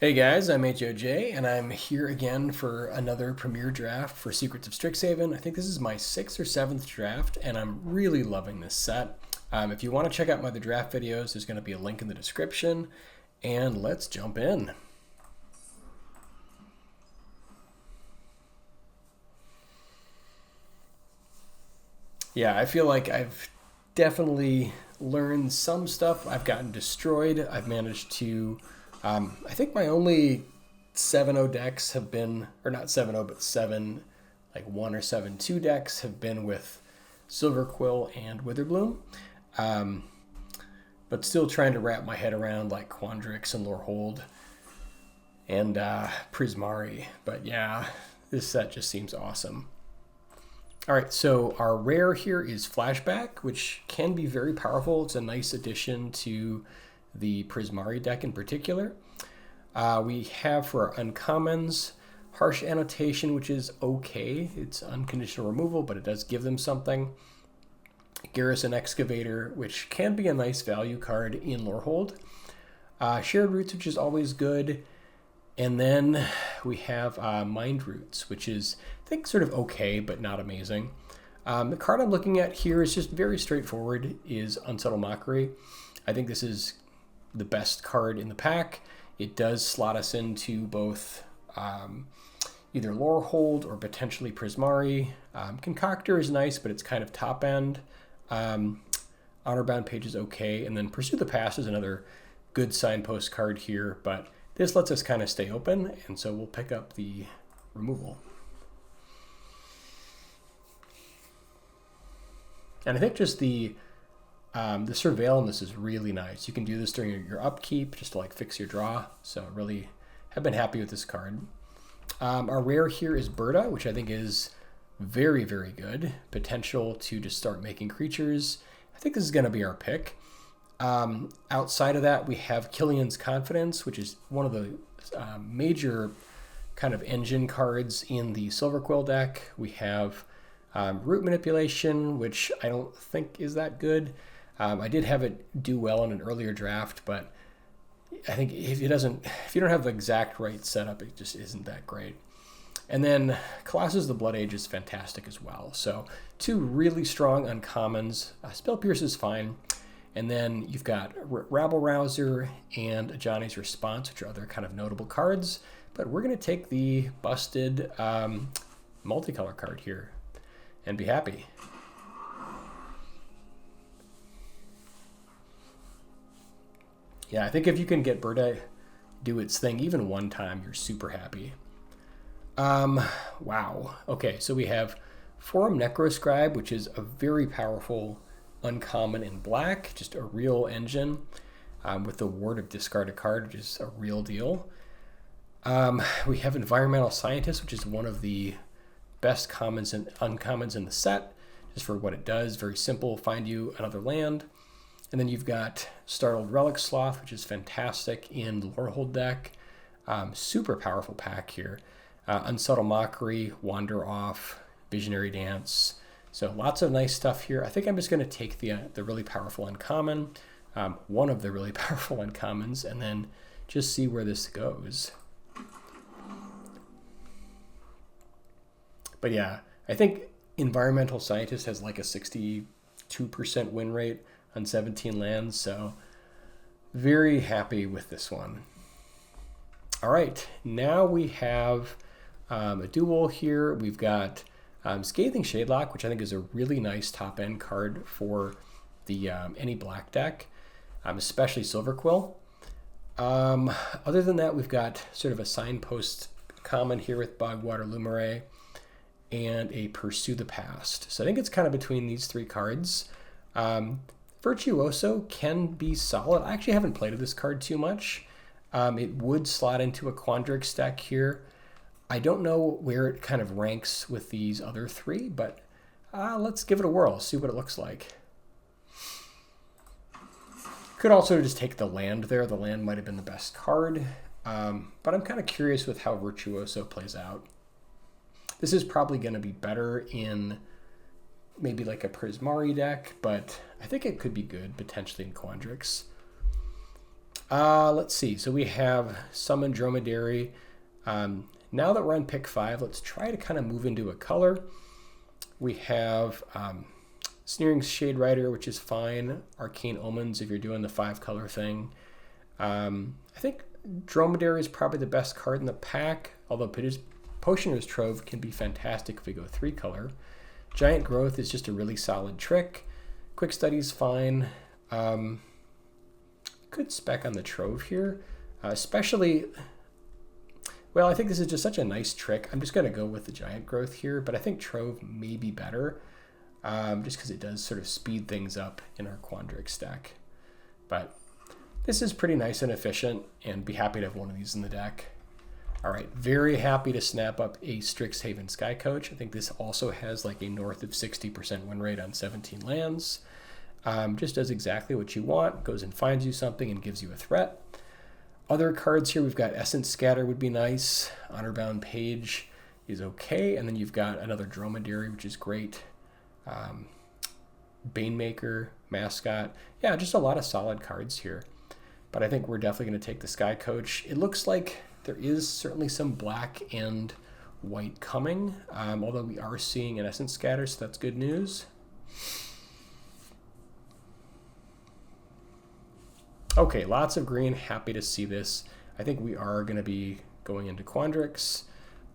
Hey guys, I'm HOJ, and I'm here again for another premiere draft for Secrets of Strixhaven. I think this is my 6th or 7th draft, and I'm really loving this set. If you want to check out my other draft videos, there's going to be a link in the description, and let's jump in. Yeah, I feel like I've definitely learned some stuff. I've gotten destroyed. I've managed to I think my only 7-0 decks have been, or not 7-0, but 7, like 1 or 7-2 decks have been with Silverquill and Witherbloom. But still trying to wrap my head around like Quandrix and Lorehold and Prismari. But yeah, this set just seems awesome. All right, so our rare here is Flashback, which can be very powerful. It's a nice addition to the Prismari deck in particular. We have for our uncommons, Harsh Annotation, which is okay. It's unconditional removal, but it does give them something. Garrison Excavator, which can be a nice value card in Lorehold. Shared Roots, which is always good. And then we have Mind Roots, which is, I think, sort of okay, but not amazing. The card I'm looking at here is just very straightforward, is Unsubtle Mockery. I think this is the best card in the pack. It does slot us into both either Lorehold or potentially Prismari. Concoctor is nice, but it's kind of top end. Honorbound Page is okay, and then Pursue the Past is another good signpost card here, but this lets us kind of stay open, and so we'll pick up the removal. And I think just the Surveil on this is really nice. You can do this during your upkeep just to like fix your draw. So really have been happy with this card. Our rare here is Berta, which I think is very, very good. Potential to just start making creatures. I think this is going to be our pick. Outside of that, we have Killian's Confidence, which is one of the major kind of engine cards in the Silverquill deck. We have Root Manipulation, which I don't think is that good. I did have it do well in an earlier draft, but I think if you don't have the exact right setup, it just isn't that great. And then Colossus the Blood Age is fantastic as well. So two really strong uncommons. Spell Pierce is fine. And then you've got Rabble Rouser and Johnny's Response, which are other kind of notable cards. But we're going to take the busted multicolor card here and be happy. Yeah, I think if you can get Berta do its thing even one time, you're super happy. Wow. Okay, so we have Forum Necroscribe, which is a very powerful uncommon in black, just a real engine with the ward of discard a card, which is a real deal. We have Environmental Scientist, which is one of the best commons and uncommons in the set, just for what it does. Very simple, find you another land. And then you've got Startled Relic Sloth, which is fantastic in the Lorehold deck. Super powerful pack here. Unsubtle Mockery, Wander Off, Visionary Dance. So lots of nice stuff here. I think I'm just going to take the really powerful uncommon, one of the really powerful uncommons, and then just see where this goes. But yeah, I think Environmental Scientist has like a 62% win rate on 17 lands, so very happy with this one. All right, now we have a duel here. We've got Scathing Shadelock, which I think is a really nice top-end card for the any black deck, especially Silverquill. Other than that, we've got sort of a signpost common here with Bogwater Lumere and a Pursue the Past. So I think it's kind of between these three cards. Virtuoso can be solid. I actually haven't played with this card too much. It would slot into a Quandrix deck here. I don't know where it kind of ranks with these other three, but let's give it a whirl, see what it looks like. Could also just take the land there. The land might have been the best card, but I'm kind of curious with how Virtuoso plays out. This is probably going to be better in maybe like a Prismari deck, but I think it could be good potentially in Quandrix. Let's see. So we have Summon Dromedary. Now that we're on pick 5, let's try to kind of move into a color. We have Sneering Shade Rider, which is fine. Arcane Omens, if you're doing the 5-color thing. I think Dromedary is probably the best card in the pack, although Potioner's Trove can be fantastic if we go 3-color. Giant Growth is just a really solid trick. Quick Study's fine. Good spec on the Trove here, especially, well, I think this is just such a nice trick. I'm just going to go with the Giant Growth here, but I think Trove may be better, just because it does sort of speed things up in our Quandrix deck. But this is pretty nice and efficient, and be happy to have one of these in the deck. All right, very happy to snap up a Strixhaven Sky Coach. I think this also has like a north of 60% win rate on 17 lands. Just does exactly what you want, goes and finds you something and gives you a threat. Other cards here, we've got Essence Scatter would be nice. Honorbound Page is okay. And then you've got another Dromedary, which is great. Banemaker, Mascot. Yeah, just a lot of solid cards here. But I think we're definitely going to take the Sky Coach. It looks like there is certainly some black and white coming, although we are seeing an Essence Scatter, so that's good news. Okay, lots of green, happy to see this. I think we are going to be going into Quandrix.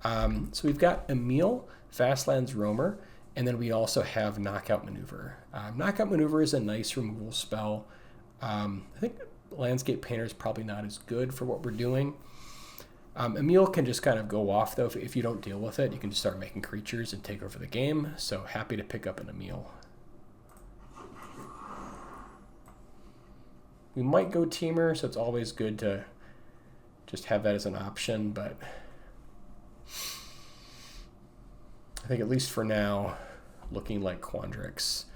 So we've got Emil, Vastlands Roamer, and then we also have Knockout Maneuver. Knockout Maneuver is a nice removal spell. I think Landscape Painter is probably not as good for what we're doing. Emil can just kind of go off, though. If you don't deal with it, you can just start making creatures and take over the game. So happy to pick up an Emil. We might go Teamer, so it's always good to just have that as an option, but I think at least for now, looking like Quandrix.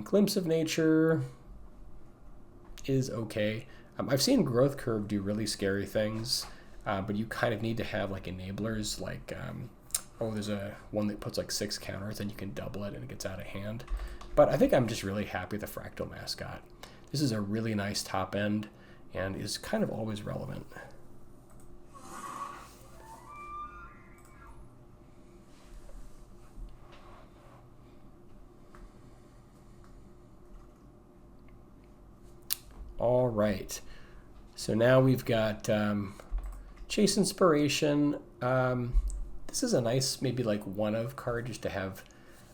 Glimpse of Nature is okay. I've seen Growth Curve do really scary things, but you kind of need to have like enablers, like, there's a one that puts like 6 counters and you can double it and it gets out of hand. But I think I'm just really happy with the Fractal Mascot. This is a really nice top end and is kind of always relevant. All right, so now we've got Chase Inspiration. This is a nice, maybe like one of card just to have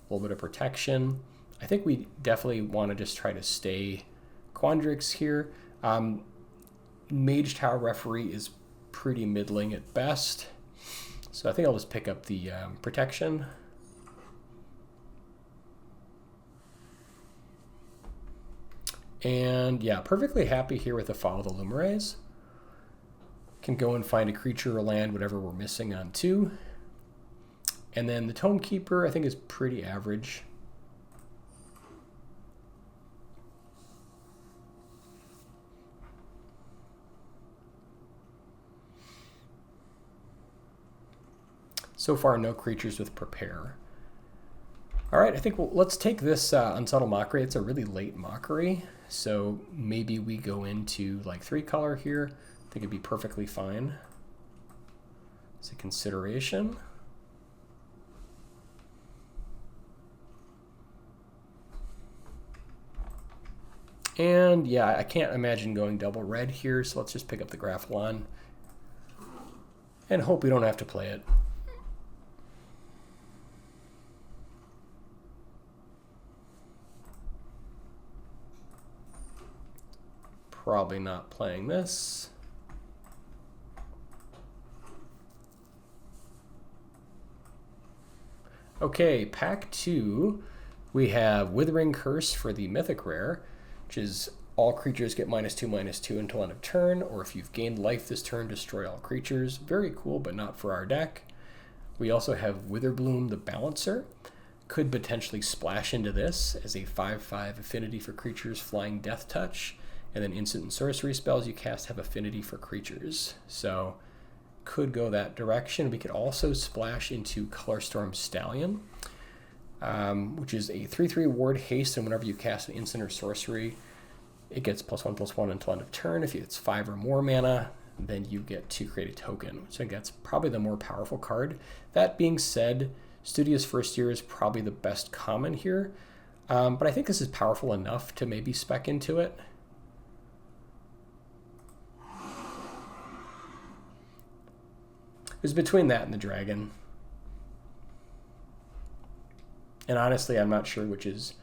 a little bit of protection. I think we definitely want to just try to stay Quandrix here. Mage Tower Referee is pretty middling at best, so I think I'll just pick up the protection. And yeah, perfectly happy here with the Follow the Lumarets. Can go and find a creature or land, whatever we're missing on 2. And then the Tome Keeper I think is pretty average. So far, no creatures with Prepare. All right, I think let's take this Unsubtle Mockery. It's a really late Mockery, so maybe we go into like 3-color here. I think it'd be perfectly fine. It's a consideration. And yeah, I can't imagine going double red here, so let's just pick up the Graphlon and hope we don't have to play it. Probably not playing this. Okay, pack 2, we have Withering Curse for the Mythic Rare, which is all creatures get -2/-2 until end of turn, or if you've gained life this turn, destroy all creatures. Very cool, but not for our deck. We also have Witherbloom the Balancer. Could potentially splash into this as a 5/5 affinity for creatures flying Death Touch. And then instant and sorcery spells you cast have affinity for creatures. So could go that direction. We could also splash into Colorstorm Stallion, which is a 3/3 ward haste, and whenever you cast an instant or sorcery, it gets +1/+1 until end of turn. If it's 5 or more mana, then you get to create a token, which I think that's probably the more powerful card. That being said, Studious First Year is probably the best common here, but I think this is powerful enough to maybe spec into it. It was between that and the dragon. And honestly, I'm not sure which is...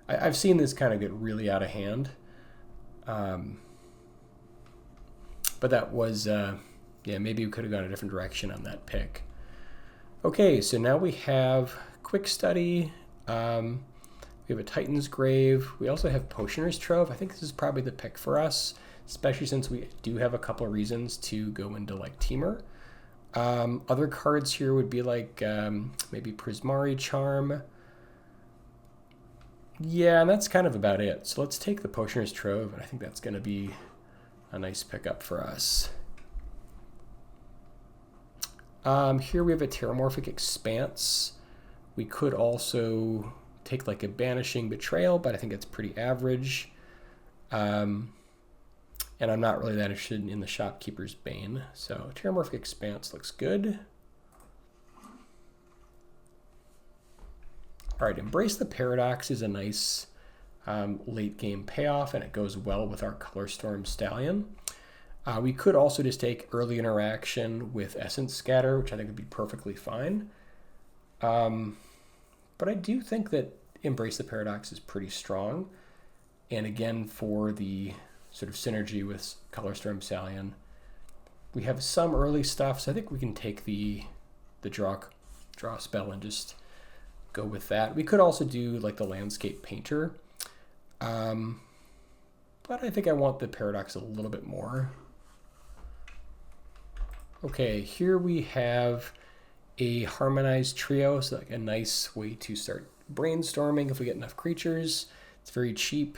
I've seen this kind of get really out of hand. But that was, yeah, maybe we could have gone a different direction on that pick. Okay, so now we have Quick Study. We have a Titan's Grave. We also have Potioner's Trove. I think this is probably the pick for us, especially since we do have a couple of reasons to go into like Teamer. Other cards here would be like maybe Prismari Charm. Yeah, and that's kind of about it. So let's take the Potioner's Trove, and I think that's going to be a nice pickup for us. Here we have a Terramorphic Expanse. We could also take like a Banishing Betrayal, but I think it's pretty average. And I'm not really that interested in the Shopkeeper's Bane. So Terramorphic Expanse looks good. All right, Embrace the Paradox is a nice late game payoff, and it goes well with our Colorstorm Stallion. We could also just take Early Interaction with Essence Scatter, which I think would be perfectly fine. But I do think that Embrace the Paradox is pretty strong. And again, for the sort of synergy with Colorstorm Stallion, we have some early stuff, so I think we can take the draw spell and just go with that. We could also do like the Landscape Painter, but I think I want the Paradox a little bit more. Okay, here we have a Harmonized Trio, so like a nice way to start brainstorming if we get enough creatures. It's very cheap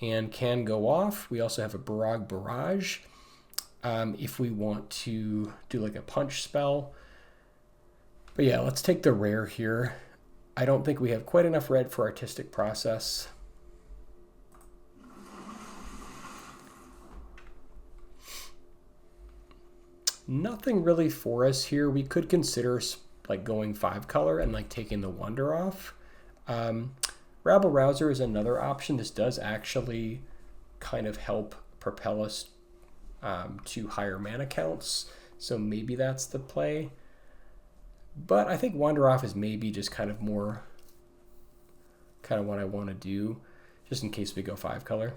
and can go off. We also have a Barrage Barrage if we want to do like a punch spell. But yeah, let's take the rare here. I don't think we have quite enough red for Artistic Process. Nothing really for us here. We could consider like going 5-color and like taking the Wonder off. Rabble Rouser is another option. This does actually kind of help propel us to higher mana counts, so maybe that's the play. But I think Wander Off is maybe just kind of more kind of what I want to do, just in case we go 5-color.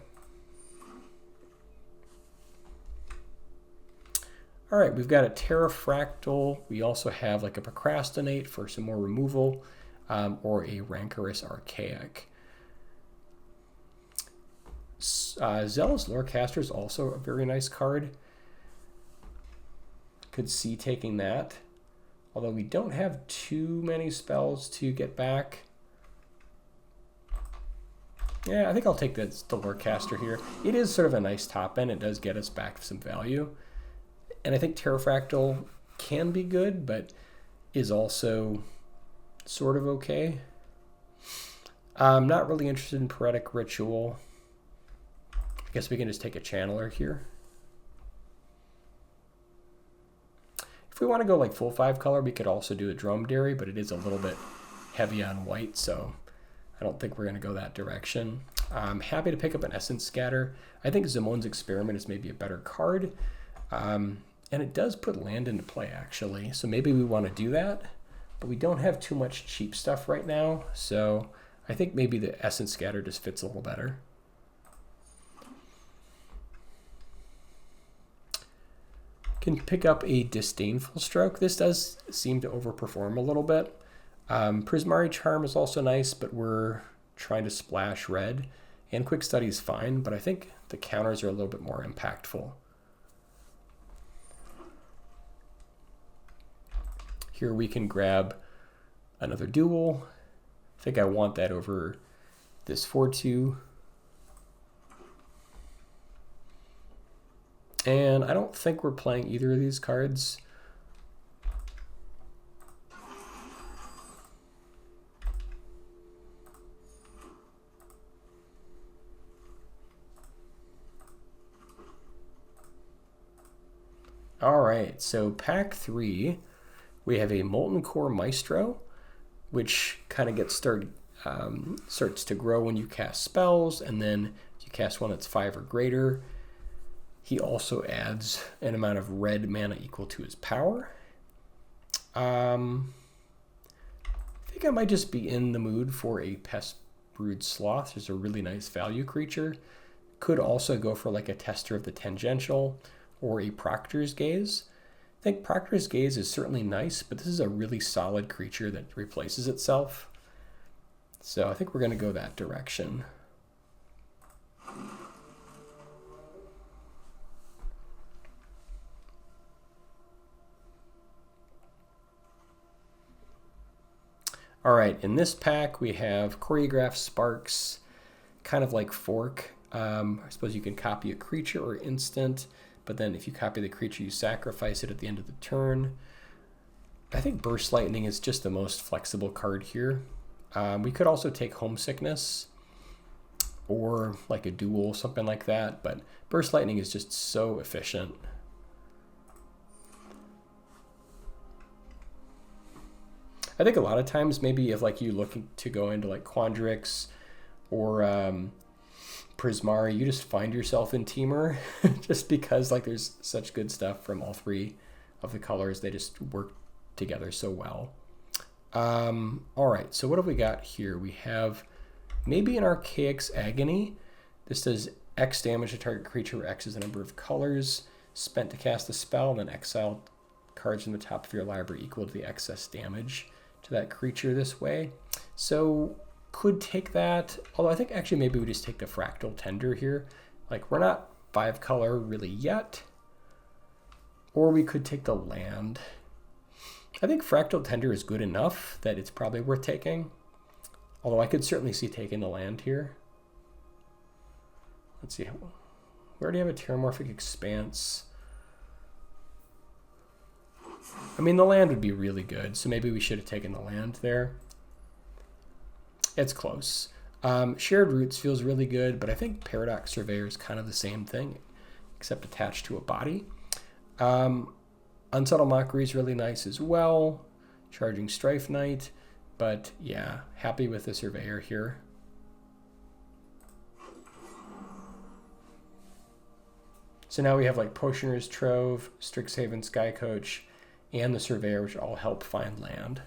All right, we've got a Terrafractal. We also have like a Procrastinate for some more removal, or a Rancorous Archaic. Zealous Lorecaster is also a very nice card. Could see taking that, although we don't have too many spells to get back. Yeah, I think I'll take the Lorecaster here. It is sort of a nice top end. It does get us back some value. And I think Terrafractal can be good, but is also sort of okay. I'm not really interested in Poetic Ritual. I guess we can just take a Channeler here. If we want to go like full 5-color, we could also do a Dromedary, but it is a little bit heavy on white, so I don't think we're going to go that direction. I'm happy to pick up an Essence Scatter. I think Zamon's Experiment is maybe a better card. And it does put land into play, actually. So maybe we want to do that. But we don't have too much cheap stuff right now. So I think maybe the Essence Scatter just fits a little better. Can pick up a Disdainful Stroke. This does seem to overperform a little bit. Prismari Charm is also nice, but we're trying to splash red. And Quick Study is fine, but I think the counters are a little bit more impactful. Here we can grab another duel. I think I want that over this 4/2. And I don't think we're playing either of these cards. All right, so pack 3, we have a Molten Core Maestro, which kind of gets starts to grow when you cast spells, and then if you cast one that's 5 or greater, he also adds an amount of red mana equal to his power. I think I might just be in the mood for a Pestbrood Sloth. There's a really nice value creature. Could also go for like a Tester of the Tangential or a Proctor's Gaze. I think Proctor's Gaze is certainly nice, but this is a really solid creature that replaces itself. So I think we're going to go that direction. All right, in this pack we have Choreographed Sparks, kind of like Fork. I suppose you can copy a creature or instant, but then if you copy the creature, you sacrifice it at the end of the turn. I think Burst Lightning is just the most flexible card here. We could also take Homesickness or like a Duel, something like that, but Burst Lightning is just so efficient. I think a lot of times maybe if like you looking to go into like Quandrix or Prismari, you just find yourself in Temur just because like there's such good stuff from all 3 of the colors. They just work together so well. All right, so what have we got here? We have maybe an Archaic's Agony. This does X damage to target creature where X is the number of colors spent to cast a spell, and then exile cards from the top of your library equal to the excess damage to that creature this way. So could take that, although I think actually maybe we just take the Fractal Tender here. Like we're not 5 color really yet. Or we could take the land. I think Fractal Tender is good enough that it's probably worth taking. Although I could certainly see taking the land here. Let's see. We already have a Terramorphic Expanse. I mean, the land would be really good, so maybe we should have taken the land there. It's close. Shared Roots feels really good, but I think Paradox Surveyor is kind of the same thing, except attached to a body. Unsubtle Mockery is really nice as well. Charging Strife Knight, but yeah, happy with the Surveyor here. So now we have like Potioner's Trove, Strixhaven Skycoach, and the Surveyor, which all help find land.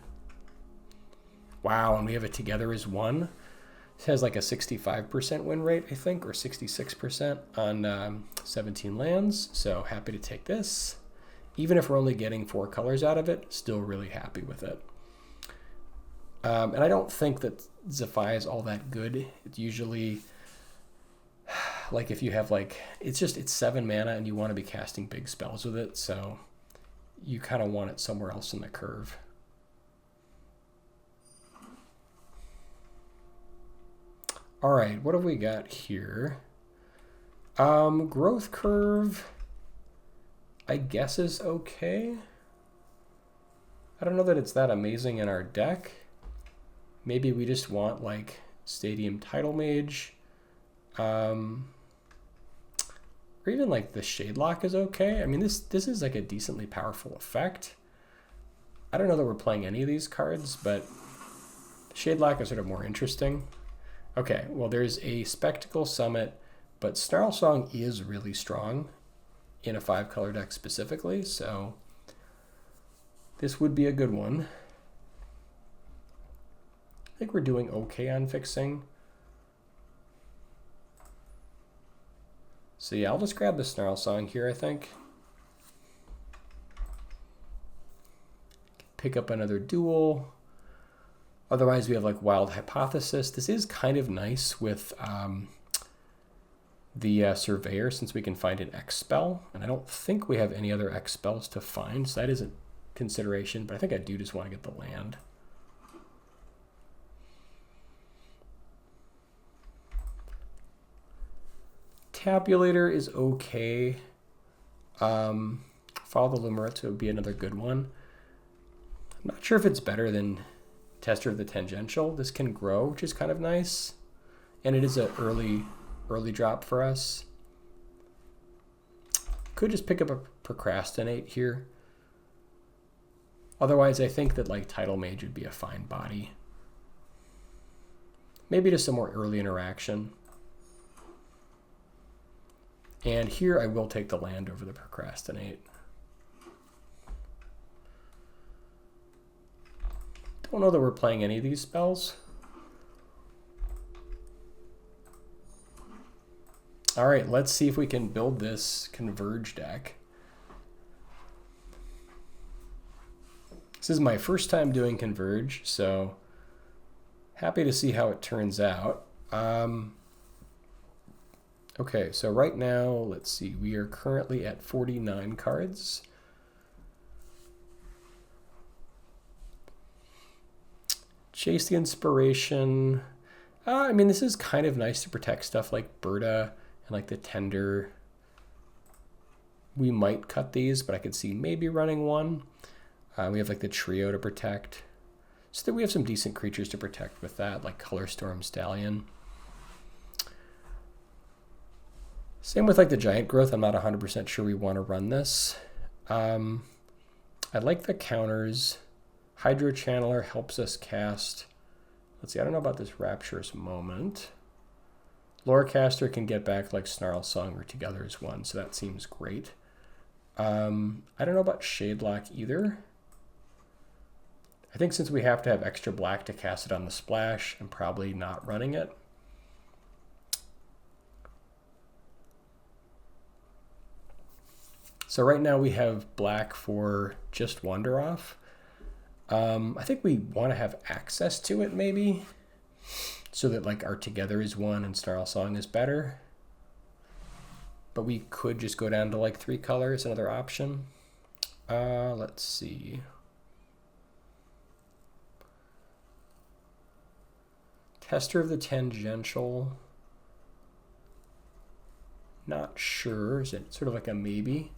Wow, and we have it together as one. This has like a 65% win rate, I think, or 66% on 17 lands. So happy to take this. Even if we're only getting 4 colors out of it, still really happy with it. And I don't think that Zephyr is all that good. It's usually like if you have like, it's 7 mana and you want to be casting big spells with it. So you kind of want it somewhere else in the curve. All right, what have we got here? Growth Curve, I guess, is okay. I don't know that it's that amazing in our deck. Maybe we just want like Stadium Tidal Mage. Or even like the Shadelock is okay. I mean, this is like a decently powerful effect. I don't know that we're playing any of these cards, but Shadelock is sort of more interesting. Okay, well, there's a Spectacle Summit, but Snarl Song is really strong in a 5-color deck specifically, so this would be a good one. I think we're doing okay on fixing. So yeah, I'll just grab the Snarl Song here, I think. Pick up another Duel. Otherwise, we have like Wild Hypothesis. This is kind of nice with the Surveyor, since we can find an X spell. And I don't think we have any other X spells to find, so that is a consideration. But I think I do just want to get the land. Tabulator is okay. Follow the Lumarets would be another good one. I'm not sure if it's better than Tester of the Tangential. This can grow, which is kind of nice. And it is an early drop for us. Could just pick up Procrastinate here. Otherwise, I think that like Tidal Mage would be a fine body. Maybe just some more early interaction. And here I will take the land over the Procrastinate. Don't know that we're playing any of these spells. All right, let's see if we can build this Converge deck. This is my first time doing Converge, so happy to see how it turns out. Okay, so right now, let's see, we are currently at 49 cards. Chase the Inspiration. I mean, this is kind of nice to protect stuff like Berta and like the Tender. We might cut these, but I could see maybe running one. We have like the Trio to protect. So that we have some decent creatures to protect with that, like Colorstorm Stallion. Same with like the Giant Growth. I'm not 100% sure we want to run this. I like the counters. Hydro Channeler helps us cast. Let's see, I don't know about this Rapturous Moment. Lorecaster can get back like Snarl Song or Together as one, so that seems great. I don't know about Shadelock either. I think since we have to have extra black to cast it on the splash, I'm probably not running it. So right now we have black for just Wander Off. I think we want to have access to it maybe, so that like our Together is one and Snarl Song is better. But we could just go down to like 3 colors, another option. Let's see. Tester of the Tangential. Not sure. Is it sort of like a maybe?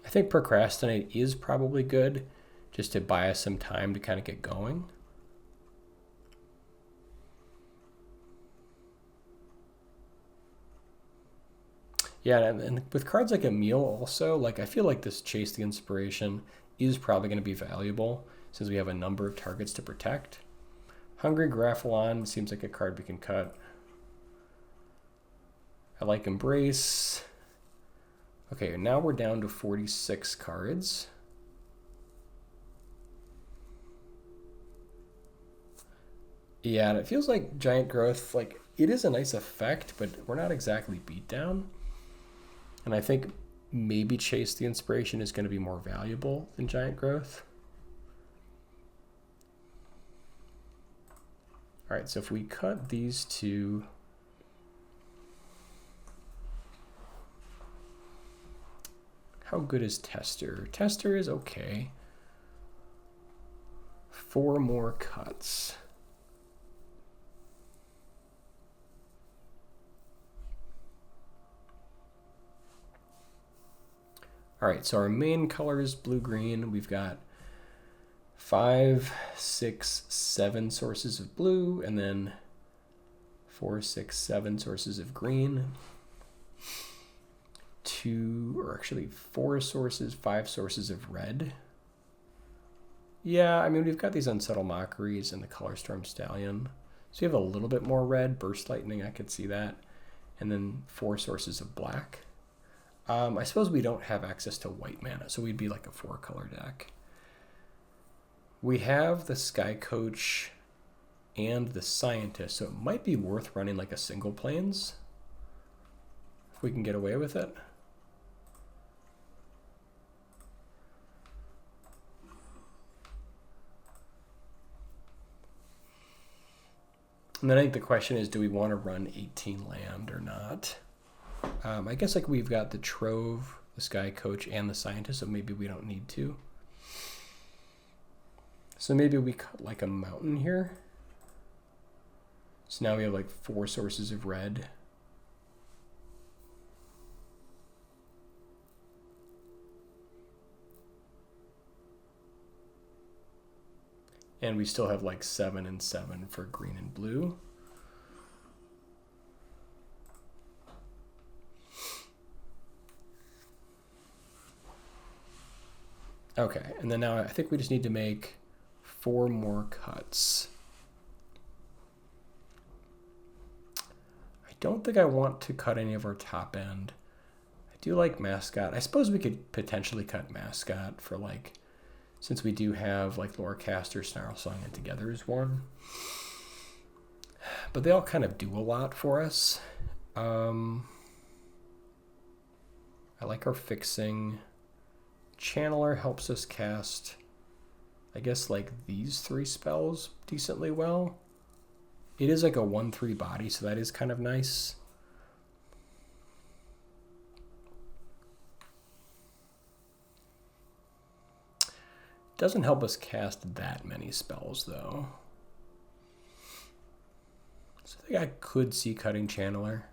I think Procrastinate is probably good, just to buy us some time to kind of get going. Yeah, and with cards like Emil also, like I feel like this Chase the Inspiration is probably going to be valuable since we have a number of targets to protect. Hungry Graphalon seems like a card we can cut. I like Embrace. Okay, now we're down to 46 cards. Yeah, and it feels like Giant Growth, like it is a nice effect, but we're not exactly beat down. And I think maybe Chase the Inspiration is going to be more valuable than Giant Growth. All right, so if we cut these two, how good is Tester? Tester is okay. 4 more cuts. All right, so our main color is blue-green. We've got 5, 6, 7 sources of blue, and then 4, 6, 7 sources of green. 4 sources, 5 sources of red. Yeah, I mean, we've got these Unsubtle Mockeries and the Colorstorm Stallion. So you have a little bit more red. Burst Lightning, I could see that. And then 4 sources of black. I suppose we don't have access to white mana, so we'd be like a 4-color deck. We have the Sky Coach and the Scientist, so it might be worth running like a single planes if we can get away with it. And then I think the question is, do we want to run 18 land or not? I guess like we've got the Trove, the Sky Coach, and the Scientist, so maybe we don't need to. So maybe we cut like a mountain here. So now we have like 4 sources of red. And we still have like 7 and 7 for green and blue. Okay, and then now I think we just need to make 4 more cuts. I don't think I want to cut any of our top end. I do like Mascot. I suppose we could potentially cut Mascot for like, since we do have like Lorecaster, Snarl Song, and Together is one. But they all kind of do a lot for us. I like our fixing. Channeler helps us cast, I guess, like these 3 spells decently well. It is like a 1/3 body, so that is kind of nice. Doesn't help us cast that many spells, though. So I think I could see cutting Channeler.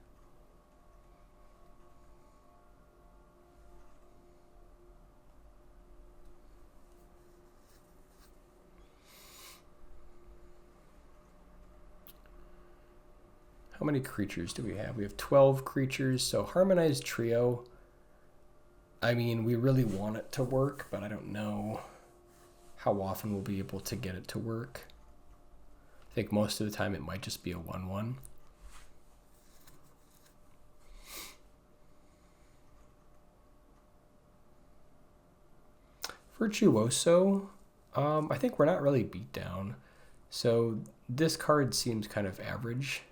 How many creatures do we have? We have 12 creatures, so Harmonized Trio, I mean, we really want it to work, but I don't know how often we'll be able to get it to work. I think most of the time it might just be a 1/1. Virtuoso, I think we're not really beat down, so this card seems kind of average.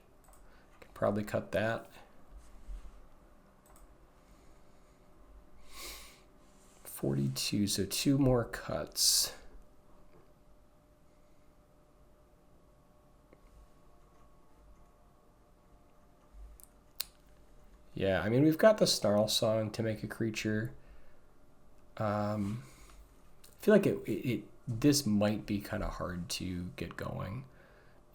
Could probably cut that. $42, so 2 more cuts. Yeah, I mean, we've got the Snarl Song to make a creature. I feel like this might be kind of hard to get going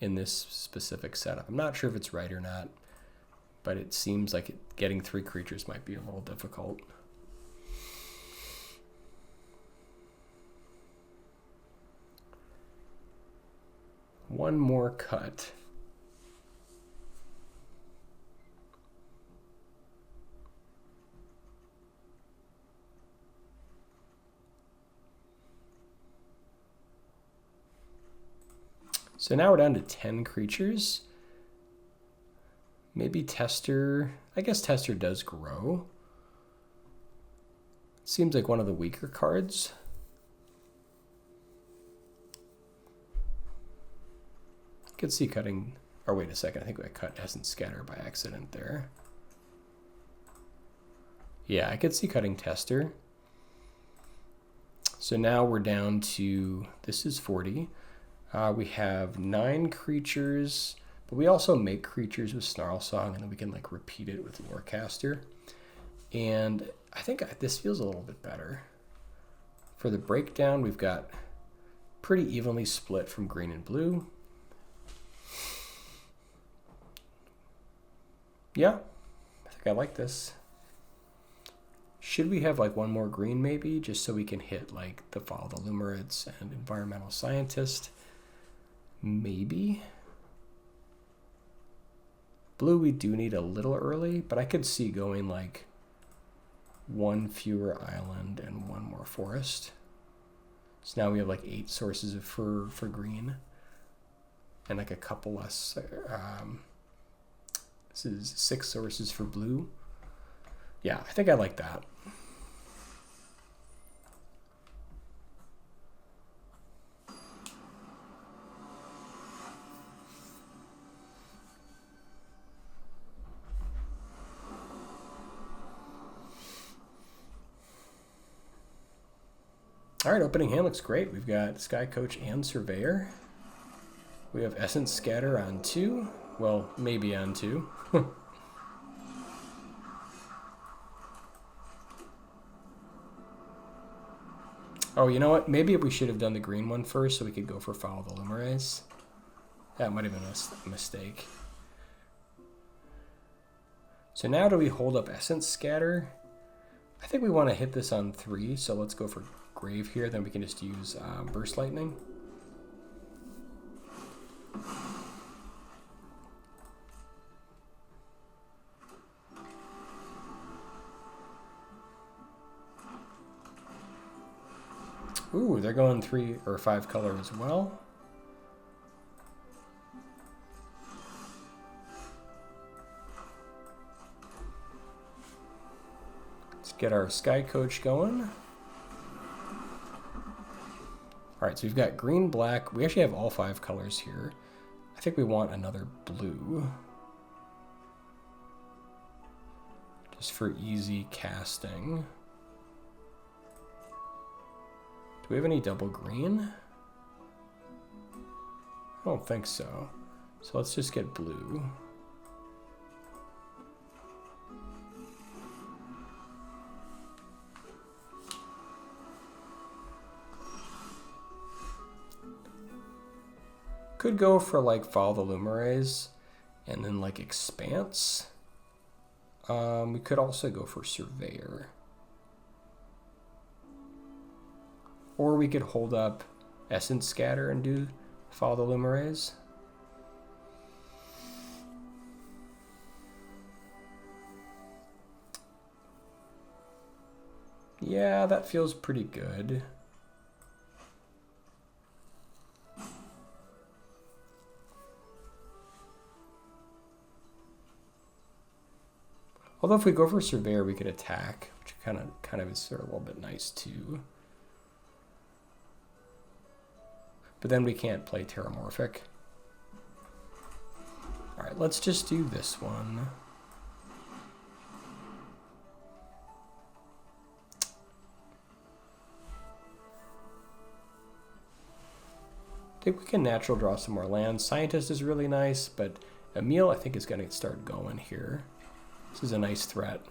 in this specific setup. I'm not sure if it's right or not, but it seems like getting 3 creatures might be a little difficult. One more cut. So now we're down to 10 creatures. Maybe Tester. I guess Tester does grow. Seems like one of the weaker cards. I could see cutting, or wait a second, I think I cut Essence Scatter by accident there. Yeah, I could see cutting Tester. So now we're down to, this is 40. We have 9 creatures, but we also make creatures with Snarl Song, and then we can like repeat it with Lorecaster. And I think this feels a little bit better. For the breakdown, we've got pretty evenly split from green and blue. Yeah, I think I like this. Should we have like 1 more green maybe, just so we can hit like the Follow the Lumarets and Environmental Scientist? Maybe. Blue we do need a little early, but I could see going like 1 fewer island and 1 more forest. So now we have like 8 sources of for green, and like a couple less. This is 6 sources for blue. Yeah, I think I like that. All right, opening hand looks great. We've got Sky Coach and Surveyor. We have Essence Scatter on 2. Well, maybe on 2. Oh, you know what? Maybe we should have done the green one first so we could go for Follow the Lumarets. That might have been a mistake. So now do we hold up Essence Scatter? I think we want to hit this on 3, so let's go for Grave here. Then we can just use Burst Lightning. Ooh, they're going 3 or 5 color as well. Let's get our Sky Coach going. All right, so we've got green, black. We actually have all 5 colors here. I think we want another blue. Just for easy casting. Do we have any double green? I don't think so. So let's just get blue. Could go for like Follow the Lumarets and then like Expanse. We could also go for Surveyor. Or we could hold up Essence Scatter and do Follow the Lumarets. Yeah, that feels pretty good. Although if we go for Surveyor, we could attack, which kind of is sort of a little bit nice too. But then we can't play Terramorphic. All right, let's just do this one. I think we can natural draw some more lands. Scientist is really nice, but Emil I think is going to start going here. This is a nice threat.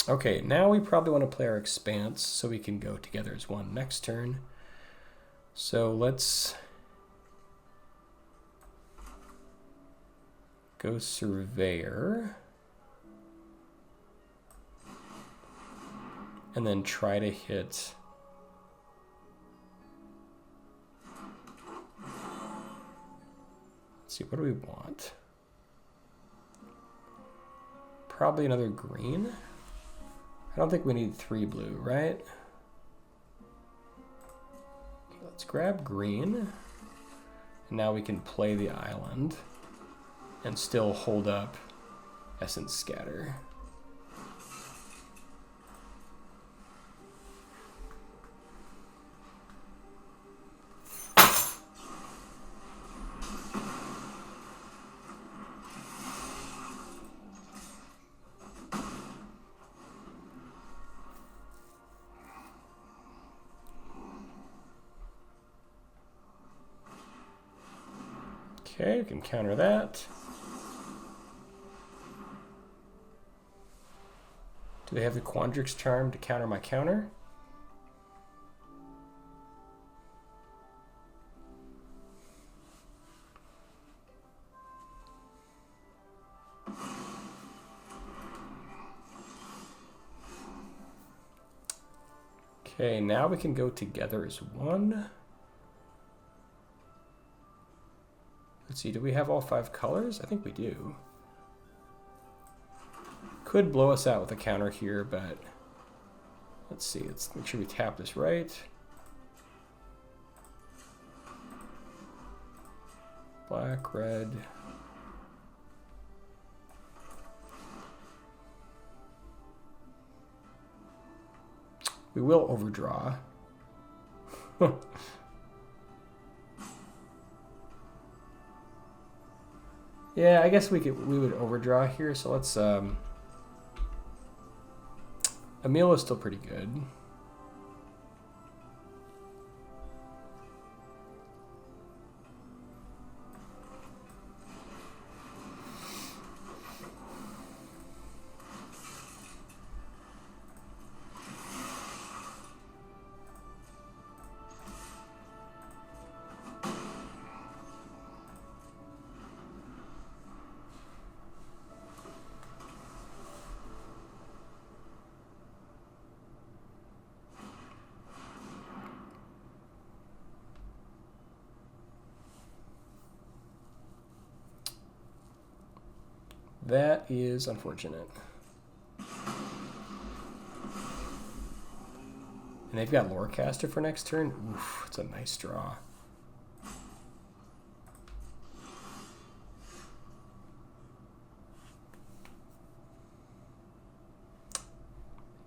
Okay, now we probably want to play our Expanse so we can go together as one next turn. So let's go Surveyor. And then try to hit let's see, what do we want? Probably another green. I don't think we need 3 blue, right? Okay, let's grab green. And now we can play the island and still hold up Essence Scatter. Okay, we can counter that. Do they have the Quandrix Charm to counter my counter? Okay, now we can go together as one. Let's see, do we have all 5 colors? I think we do. Could blow us out with a counter here, but let's see. Let's make sure we tap this right. Black, red. We will overdraw. Yeah, I guess we would overdraw here, so let's Emil is still pretty good. That is unfortunate. And they've got Lorecaster for next turn. Oof, it's a nice draw.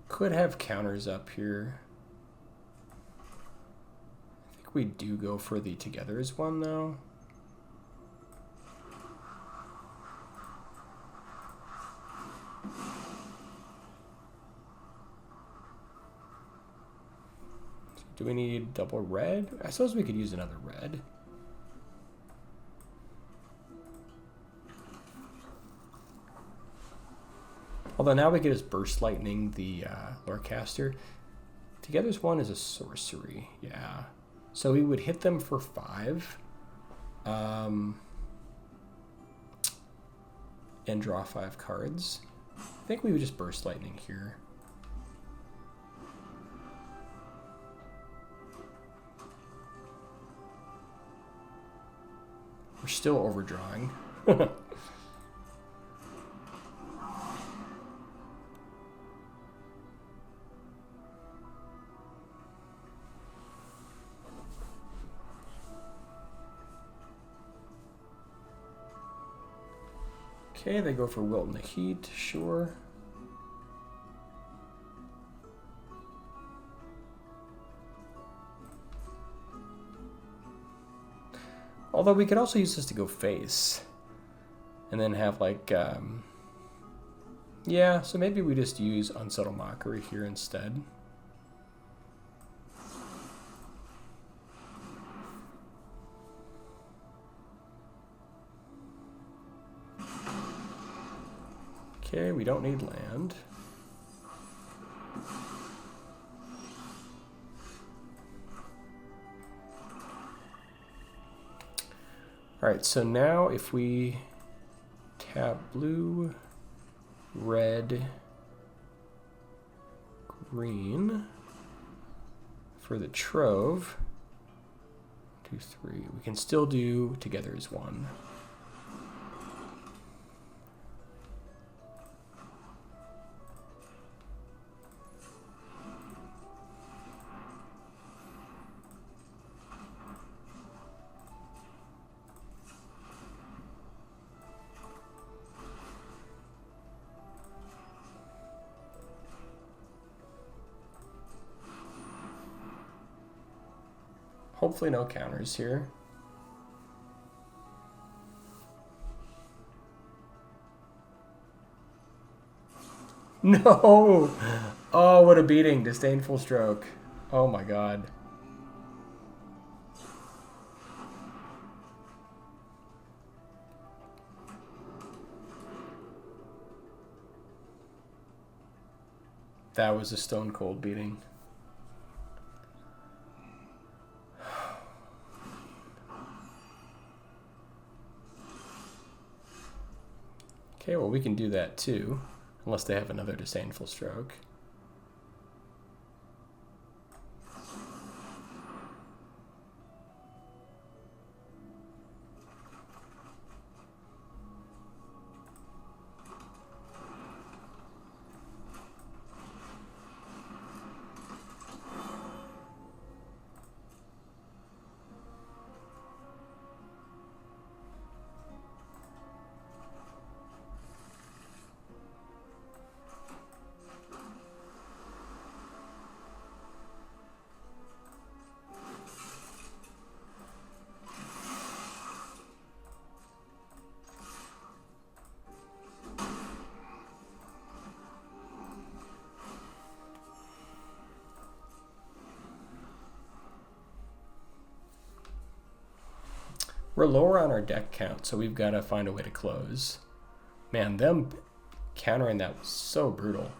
Could have counters up here. I think we do go for the Togethers one though. Do we need double red? I suppose we could use another red. Although now we could just Burst Lightning the Lorecaster. Togethers one is a sorcery, yeah. So we would hit them for 5. And draw 5 cards. I think we would just Burst Lightning here. We're still overdrawing. Okay, they go for Wilt in the Heat, sure. Although we could also use this to go face. And then have like, yeah, so maybe we just use Unsubtle Mockery here instead. Okay, we don't need land. All right, so now if we tap blue, red, green for the Trove, 2, 3, we can still do Togethers one. Hopefully no counters here. No! Oh, what a beating. Disdainful Stroke. Oh my god. That was a stone cold beating. Okay, well we can do that too, unless they have another Disdainful Stroke. We're lower on our deck count, so we've got to find a way to close. Man, them countering that was so brutal.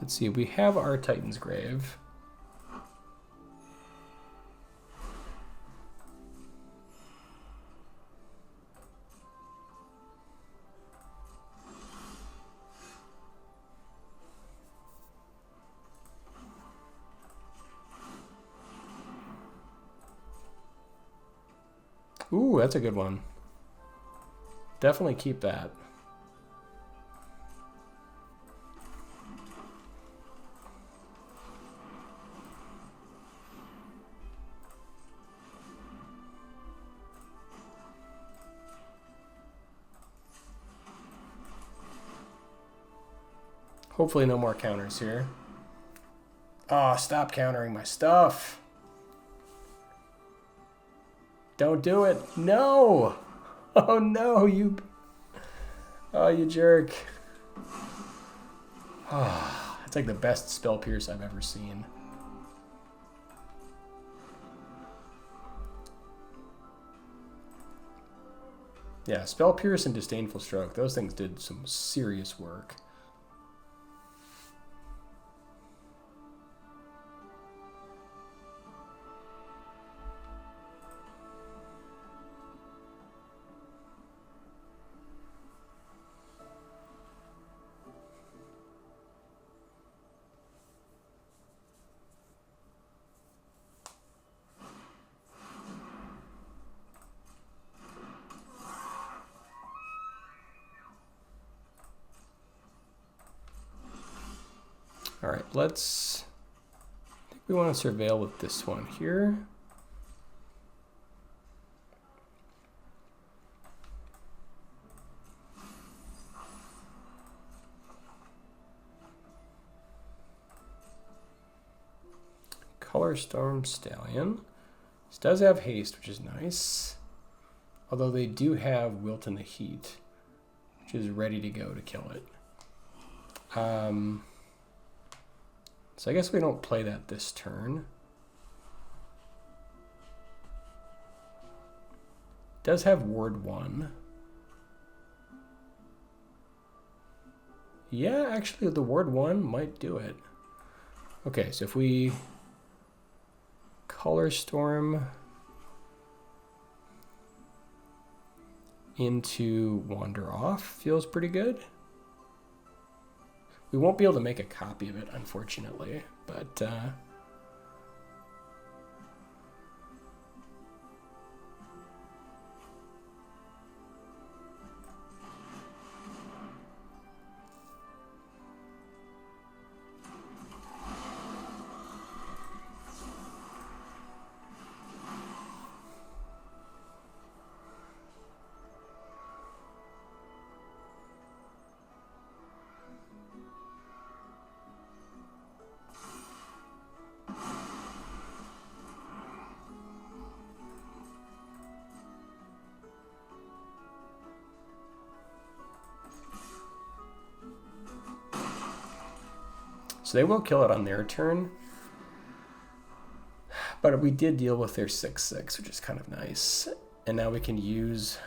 Let's see, we have our Titan's Grave. Ooh, that's a good one. Definitely keep that. Hopefully no more counters here. Oh, stop countering my stuff. Don't do it. No. Oh no, you. Oh, you jerk. Oh, it's like the best spell pierce I've ever seen. Yeah, spell pierce and Disdainful Stroke. Those things did some serious work. All right, I think we want to surveil with this one here. Colorstorm Stallion. This does have haste, which is nice. Although they do have Wilt in the Heat, which is ready to go to kill it. So I guess we don't play that this turn. Does have Ward 1. Yeah, actually the Ward 1 might do it. Okay, so if we Colorstorm into Wander Off, feels pretty good. We won't be able to make a copy of it, unfortunately, but so they will kill it on their turn, but we did deal with their 6/6, which is kind of nice. And now we can use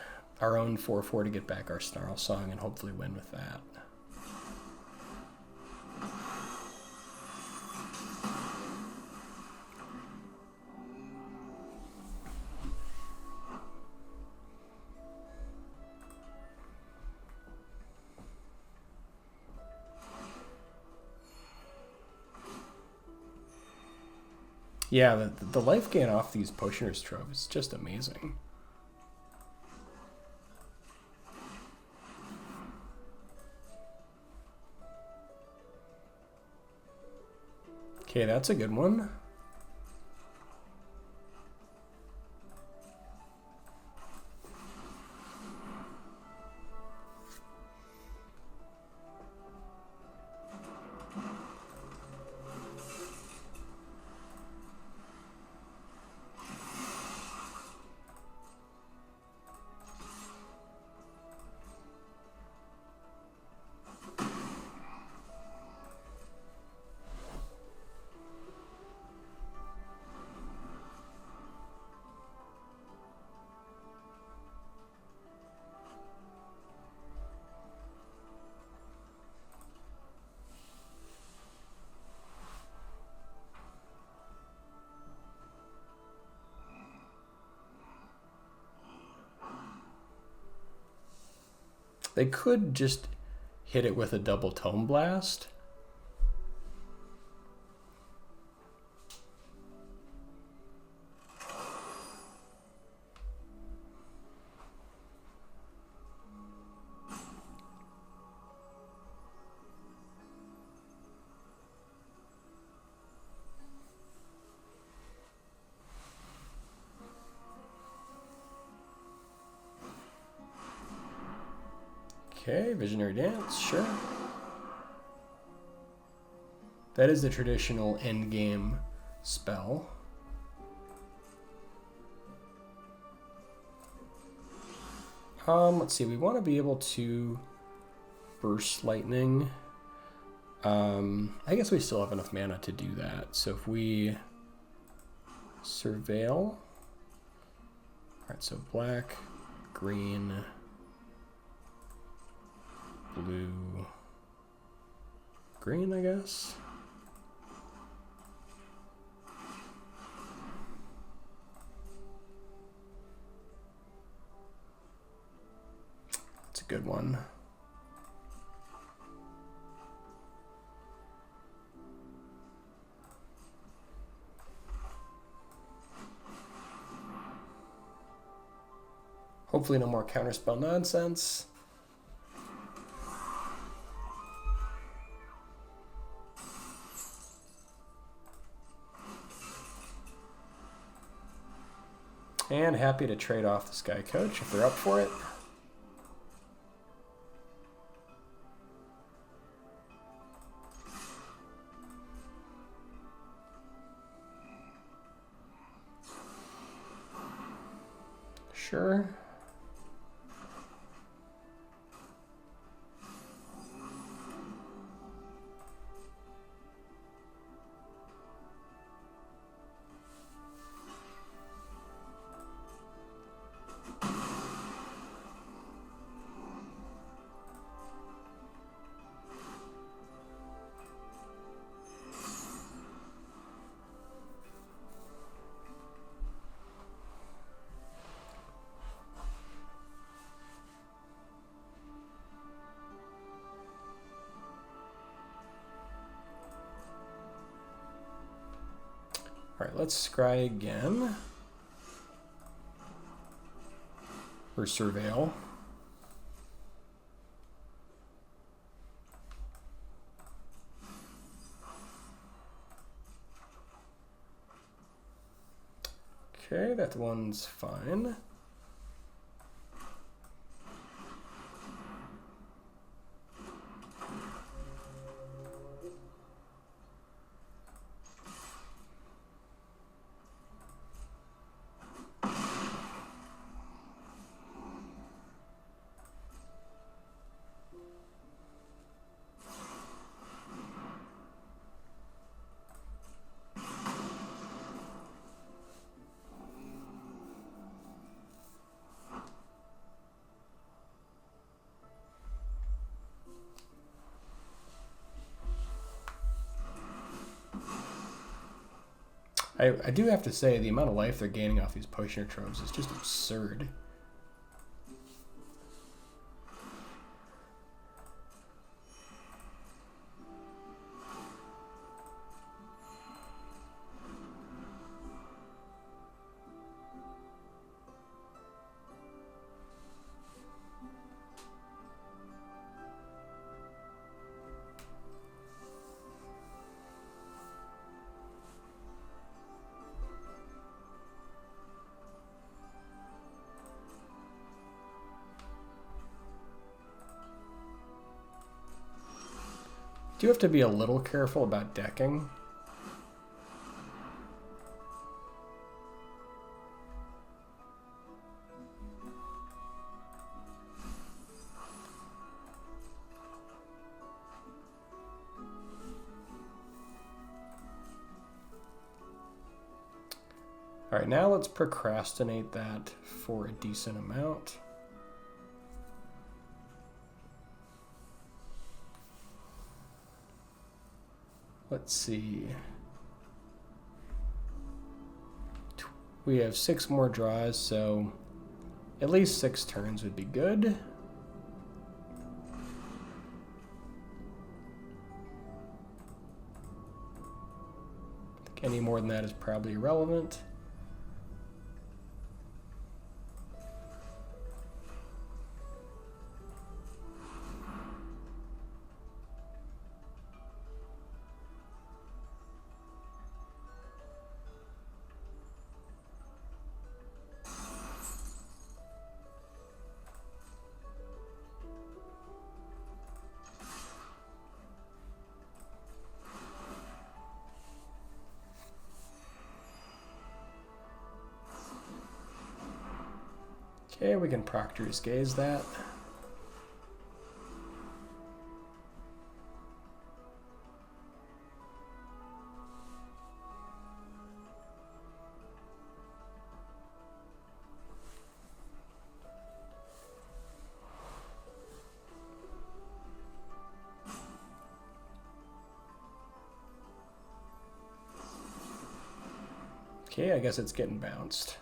our own 4/4 to get back our Snarl Song and hopefully win with that. Yeah, the life gain off these Potioner's Trove is just amazing. Okay, that's a good one. They could just hit it with a double Tome Blast. Okay, Visionary Dance, sure. That is the traditional endgame spell. Let's see, we want to be able to burst lightning. I guess we still have enough mana to do that. So if we surveil, all right, so black, green, blue, green, I guess. That's a good one. Hopefully no more counterspell nonsense. And happy to trade off the Sky Coach if they're up for it. Sure. All right, let's scry again. Or surveil. Okay, that one's fine. I do have to say, the amount of life they're gaining off these potion troves is just absurd. Do have to be a little careful about decking. All right, now let's procrastinate that for a decent amount. Let's see. We have 6 more draws, so at least 6 turns would be good. I think any more than that is probably irrelevant. Okay, we can Proctor's Gaze that. Okay, I guess it's getting bounced.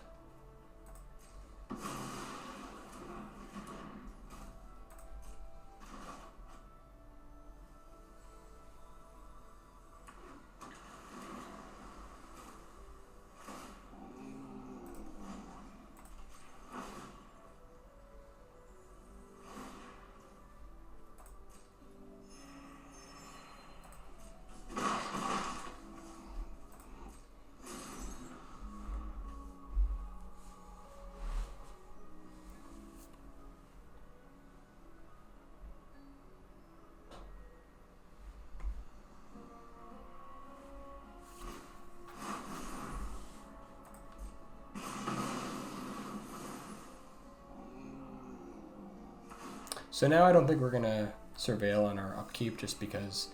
So now I don't think we're going to Surveil on our upkeep just because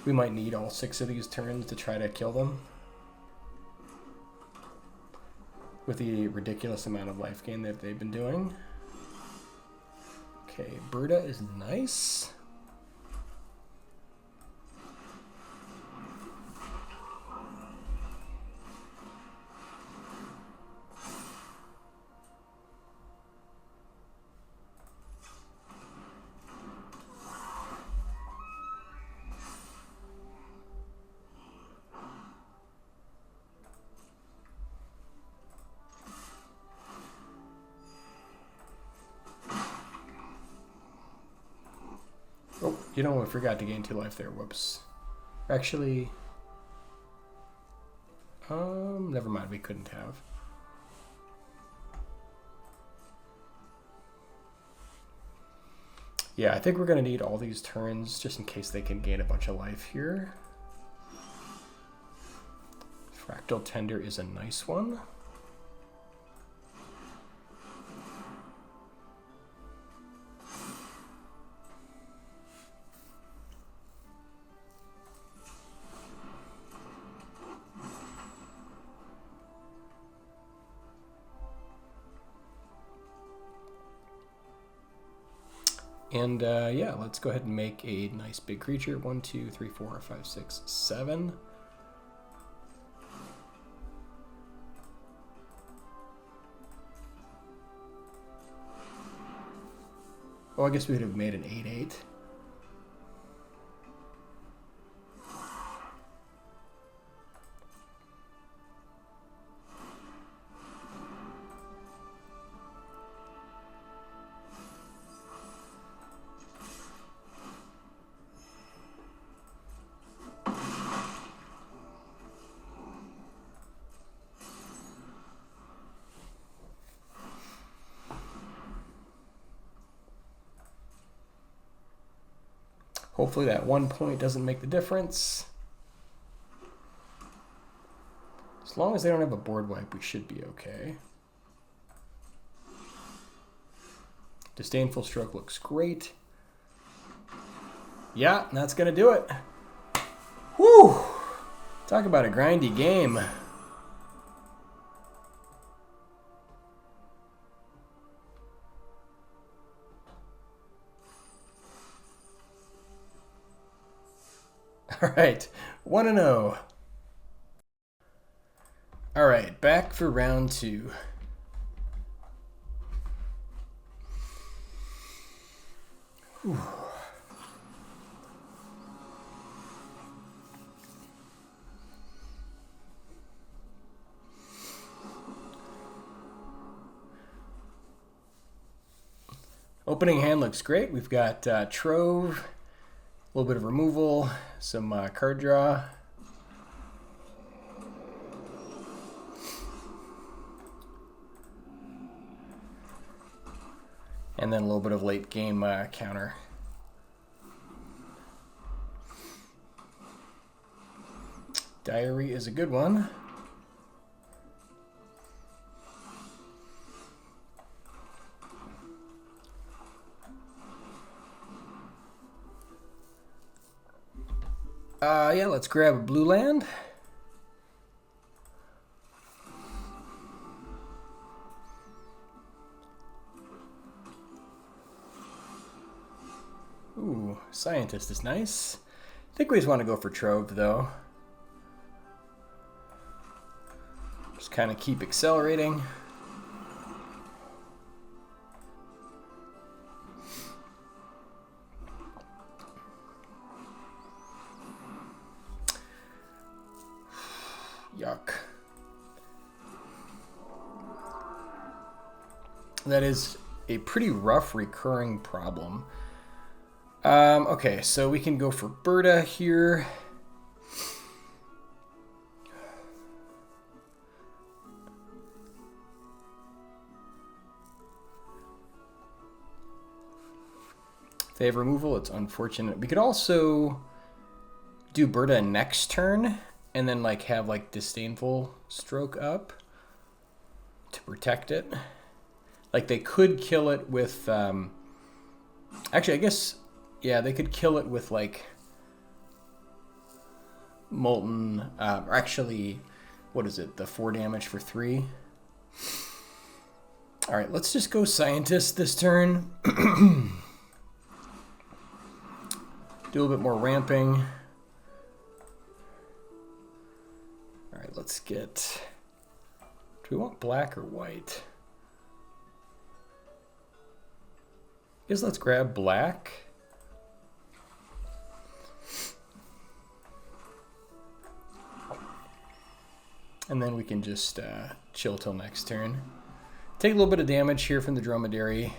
we might need all 6 of these turns to try to kill them. With the ridiculous amount of life gain that they've been doing. Okay, Berta is nice. Oh, you know, I forgot to gain 2 life there. Whoops. Actually, never mind. We couldn't have. Yeah, I think we're going to need all these turns just in case they can gain a bunch of life here. Fractal Tender is a nice one. And yeah, let's go ahead and make a nice big creature. 1, 2, 3, 4, 5, 6, 7. Oh, I guess we would have made an 8/8. Hopefully that 1 point doesn't make the difference. As long as they don't have a board wipe, we should be okay. Disdainful Stroke looks great. Yeah, that's gonna do it. Woo! Talk about a grindy game. All right, 1-0. All right, back for round 2. Whew. Opening hand looks great. We've got Trove, a little bit of removal, some card draw. And then a little bit of late game counter. Diary is a good one. Yeah, let's grab a blue land. Ooh, Scientist is nice. I think we just want to go for Trove, though. Just kind of keep accelerating. Yuck. That is a pretty rough recurring problem. Okay, so we can go for Berta here. If they have removal, it's unfortunate. We could also do Berta next turn and then like have like Disdainful Stroke up to protect it. Like they could kill it with actually I guess yeah, they could kill it with like Molten or actually what is it, the 4 damage for 3. Alright, let's just go Scientist this turn. Do a little bit more ramping. Alright, let's get... Do we want black or white? I guess let's grab black. And then we can just chill till next turn. Take a little bit of damage here from the Dromedary.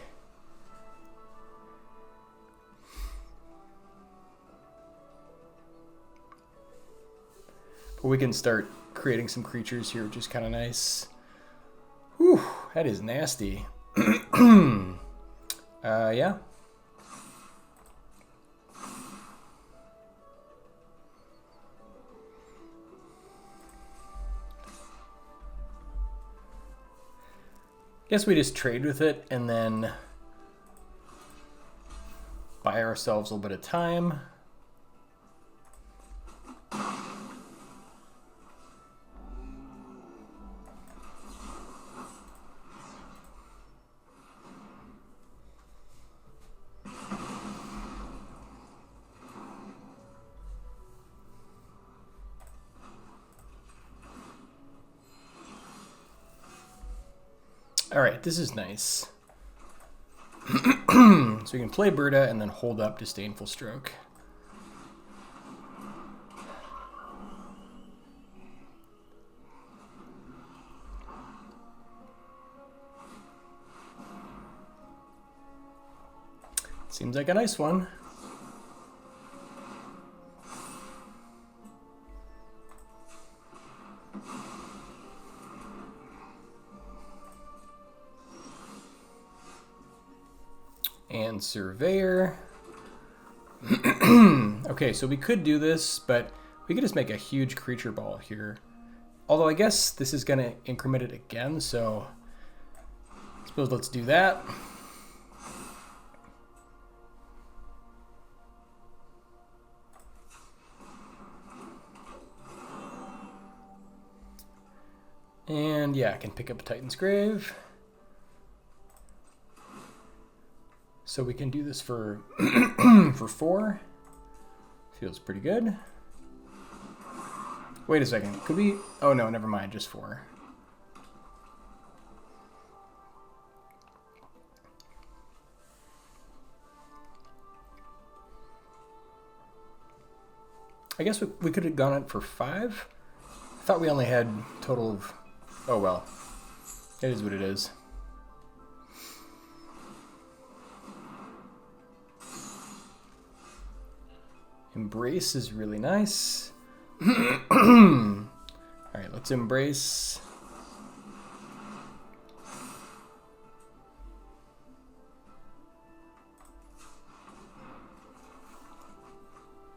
But we can start creating some creatures here, which is kind of nice. Whew, that is nasty. Yeah. Guess we just trade with it and then buy ourselves a little bit of time. All right, this is nice. So we can play Berta and then hold up Disdainful Stroke. Seems like a nice one. And Surveyor. Okay, so we could do this, but we could just make a huge creature ball here. Although I guess this is going to increment it again, so I suppose let's do that. And yeah, I can pick up a Titan's Grave. So we can do this for for 4. Feels pretty good. Wait a second. Could we? Oh no, never mind. Just 4. I guess we could have gone it for 5. I thought we only had total of... Oh well. It is what it is. Embrace is really nice. Alright, let's embrace.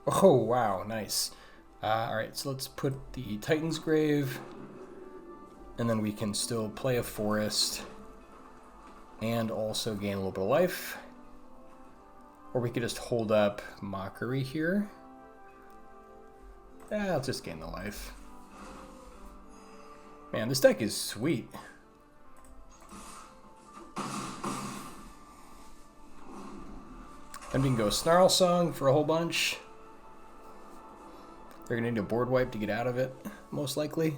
Oh, wow, nice. Alright, so let's put the Titan's Grave, and then we can still play a forest and also gain a little bit of life. Or we could just hold up Mockery here. I'll just gain the life. Man, this deck is sweet. Then we can go Snarl Song for a whole bunch. They're going to need a board wipe to get out of it, most likely.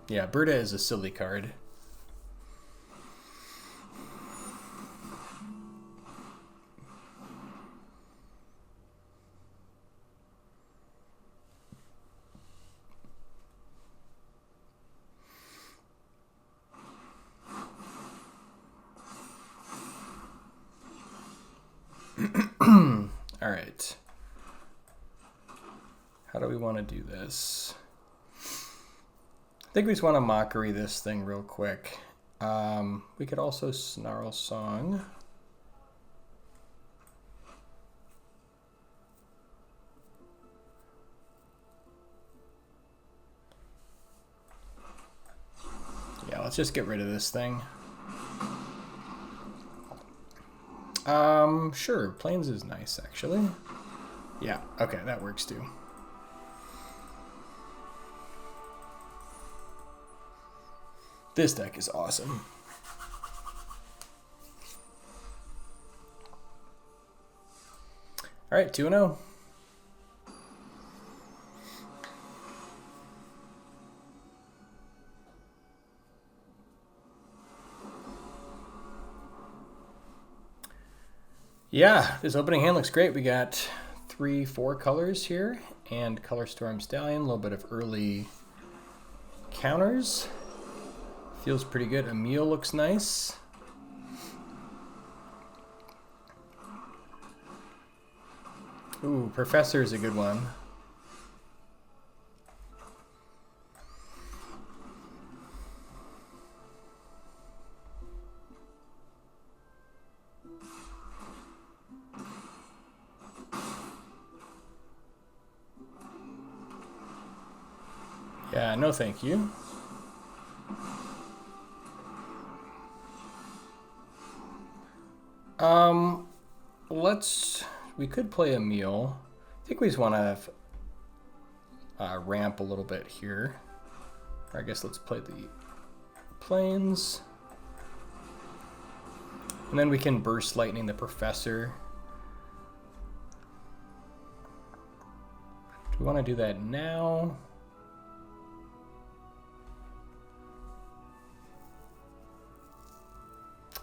Yeah, Berta is a silly card. All right. How do we want to do this? I think we just want to Mockery this thing real quick. We could also Snarl Song. Yeah, let's just get rid of this thing. Sure, Plains is nice, actually. Yeah, okay, that works too. This deck is awesome. All right, 2-0. Yeah, this opening hand looks great. We got 3-4 colors here and Colorstorm Stallion, a little bit of early counters. Feels pretty good. Emil looks nice. Ooh, Professor is a good one. Yeah, no thank you. We could play Emil. I think we just want to ramp a little bit here. Or I guess let's play the Plains. And then we can Burst Lightning the Professor. Do we want to do that now?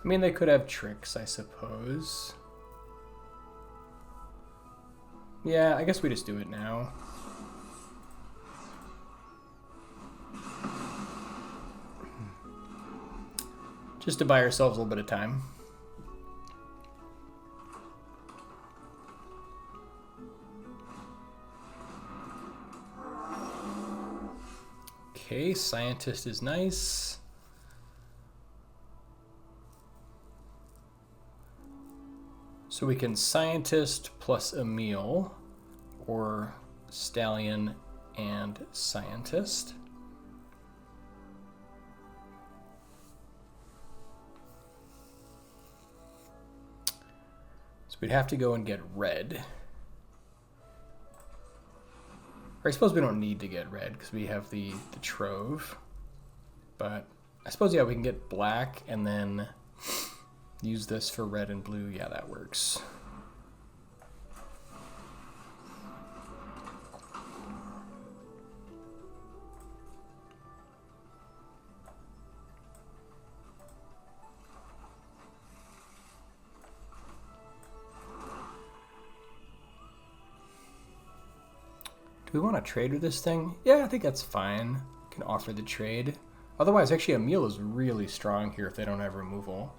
I mean, they could have tricks, I suppose. Yeah, I guess we just do it now. Just to buy ourselves a little bit of time. Okay, Scientist is nice. So we can Scientist plus Emil, or Stallion and Scientist. So we'd have to go and get red. Or I suppose we don't need to get red because we have the Trove. But I suppose, yeah, we can get black and then use this for red and blue. Yeah, that works. Do we want to trade with this thing? Yeah, I think that's fine. Can offer the trade. Otherwise, actually, Emil is really strong here if they don't have removal.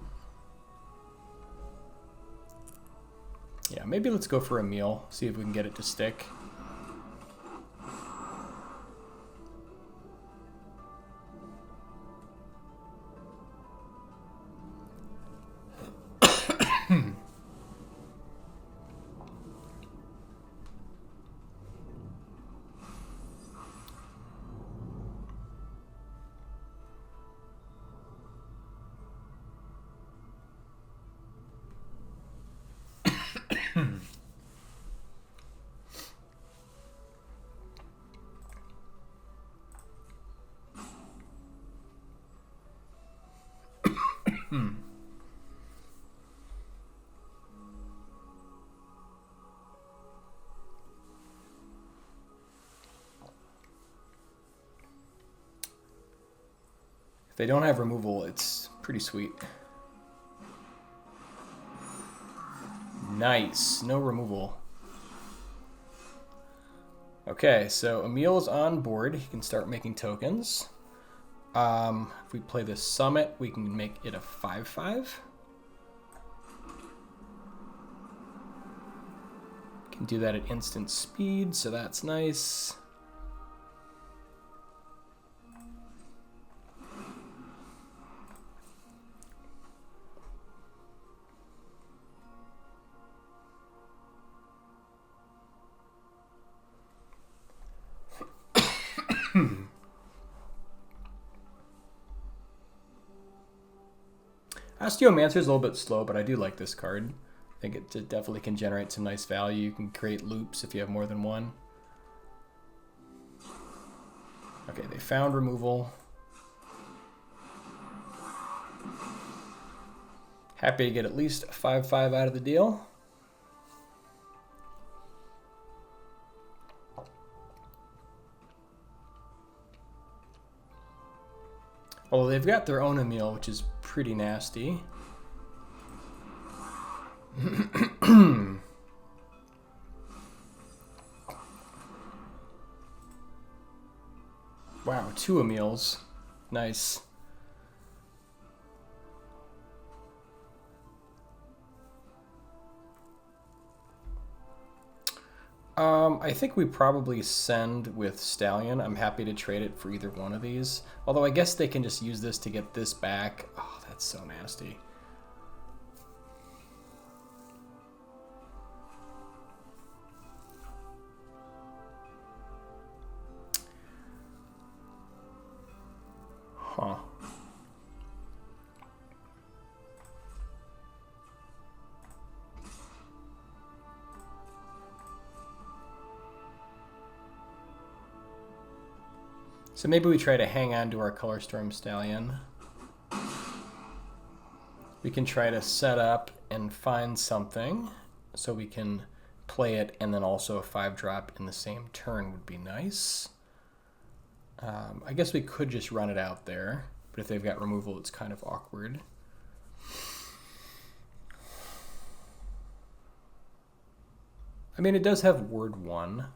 Yeah, maybe let's go for Emil, see if we can get it to stick. If they don't have removal, it's pretty sweet. Nice, no removal. Okay, so Emil is on board. He can start making tokens. If we play the Summit, we can make it a 5/5. Can do that at instant speed, so that's nice. Osteomancer is a little bit slow, but I do like this card. I think it definitely can generate some nice value. You can create loops if you have more than one. Okay, they found removal. Happy to get at least a 5/5 out of the deal. Well, they've got their own Emil, which is pretty nasty. Wow, 2 Emils. Nice. I think we probably send with Stallion. I'm happy to trade it for either one of these. Although I guess they can just use this to get this back. Oh, that's so nasty. Huh. So maybe we try to hang on to our Colorstorm Stallion. We can try to set up and find something so we can play it, and then also a 5-drop in the same turn would be nice. I guess we could just run it out there, but if they've got removal, it's kind of awkward. I mean, it does have word 1.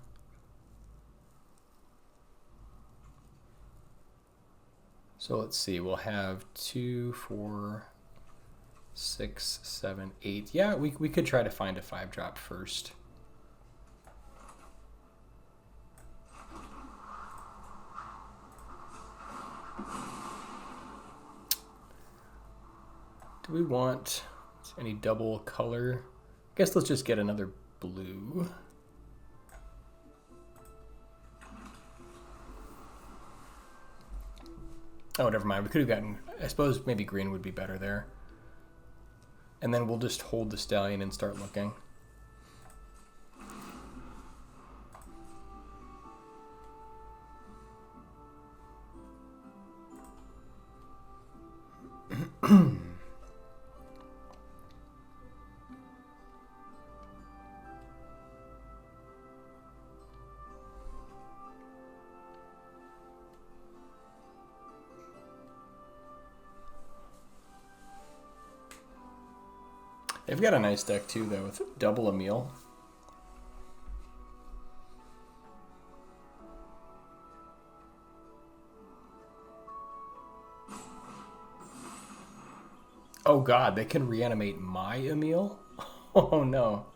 So let's see, we'll have 2, 4, 6, 7, 8. Yeah, we could try to find a 5-drop first. Do we want any double color? I guess let's just get another blue. Oh, never mind. We could have gotten, I suppose maybe green would be better there. And then we'll just hold the Stallion and start looking. They've got a nice deck too, though, with double Emil. Oh god, they can reanimate my Emil? Oh no.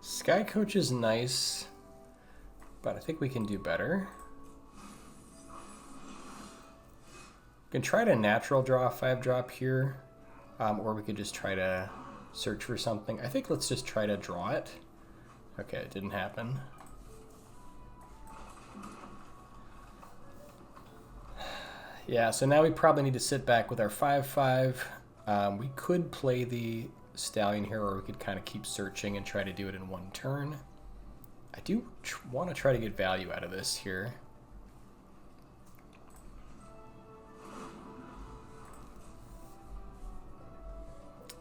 Sky Coach is nice, but I think we can do better. We can try to natural draw a 5-drop here, or we could just try to search for something. I think let's just try to draw it. Okay, it didn't happen. Yeah, so now we probably need to sit back with our 5/5. We could play the Stallion here, or we could kind of keep searching and try to do it in one turn. I do want to try to get value out of this here.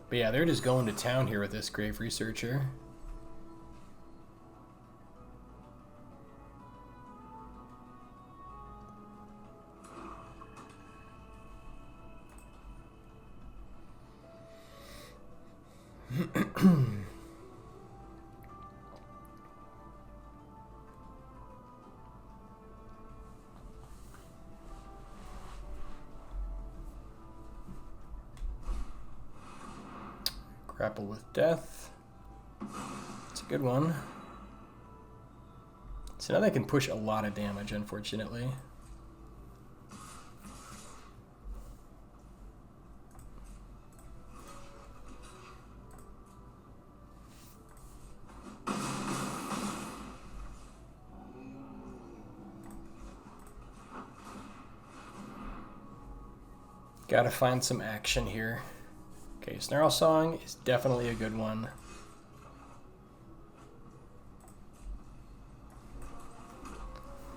But yeah, they're just going to town here with this Grave Researcher. Grapple with Death. It's a good one. So now they can push a lot of damage, unfortunately. Gotta find some action here. Okay, Snarl Song is definitely a good one.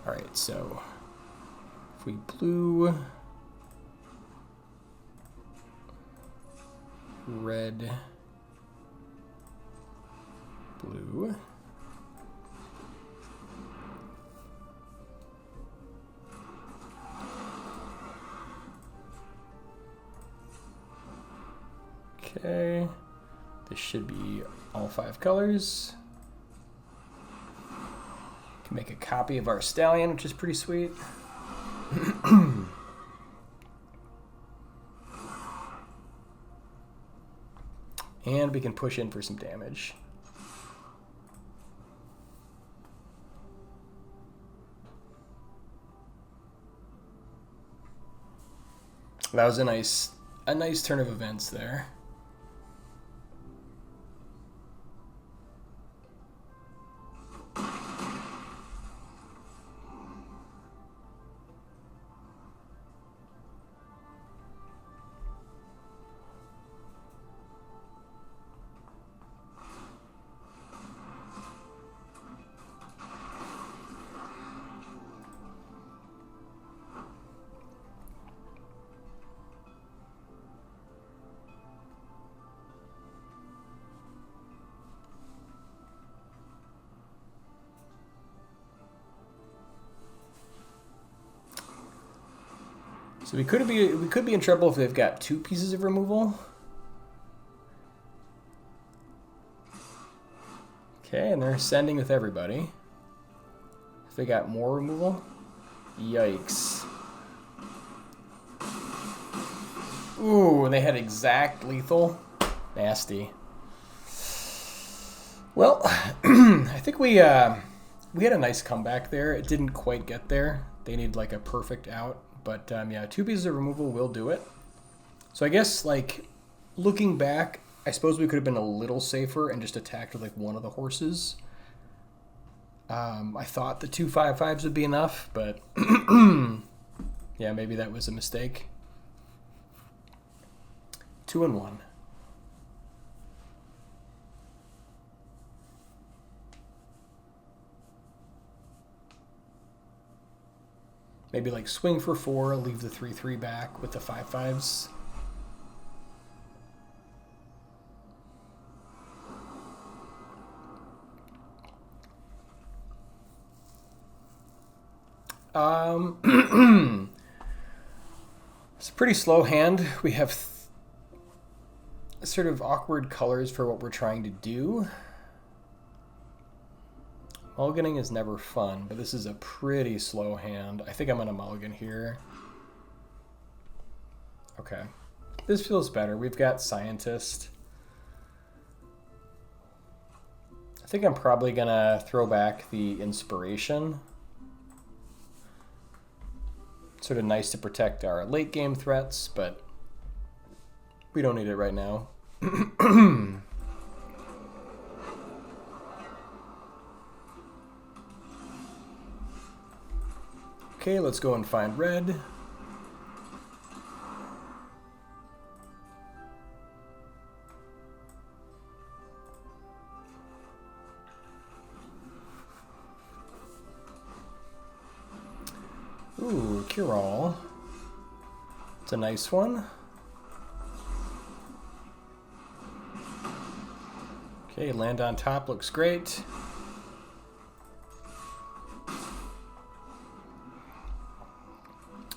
Alright, so if we blue, red, blue, okay, this should be all 5 colors. Can make a copy of our Stallion, which is pretty sweet. And we can push in for some damage. That was a nice turn of events there. So we could be in trouble if they've got 2 pieces of removal. Okay, and they're sending with everybody. If they got more removal, yikes. Ooh, and they had exact lethal. Nasty. Well, I think we had a nice comeback there. It didn't quite get there. They need like a perfect out. But yeah, 2 pieces of removal will do it. So I guess, like, looking back, I suppose we could have been a little safer and just attacked with, like, one of the horses. I thought the 2 5/5s would be enough, but yeah, maybe that was a mistake. 2 and 1. Maybe like swing for 4, leave the 3/3 back with the 5/5s. It's a pretty slow hand. We have sort of awkward colors for what we're trying to do. Mulliganing is never fun, but this is a pretty slow hand. I think I'm gonna mulligan here. Okay. This feels better. We've got Scientist. I think I'm probably gonna throw back the Inspiration. Sort of nice to protect our late game threats, but we don't need it right now. Okay, let's go and find red. Ooh, Cure All. It's a nice one. Okay, land on top looks great.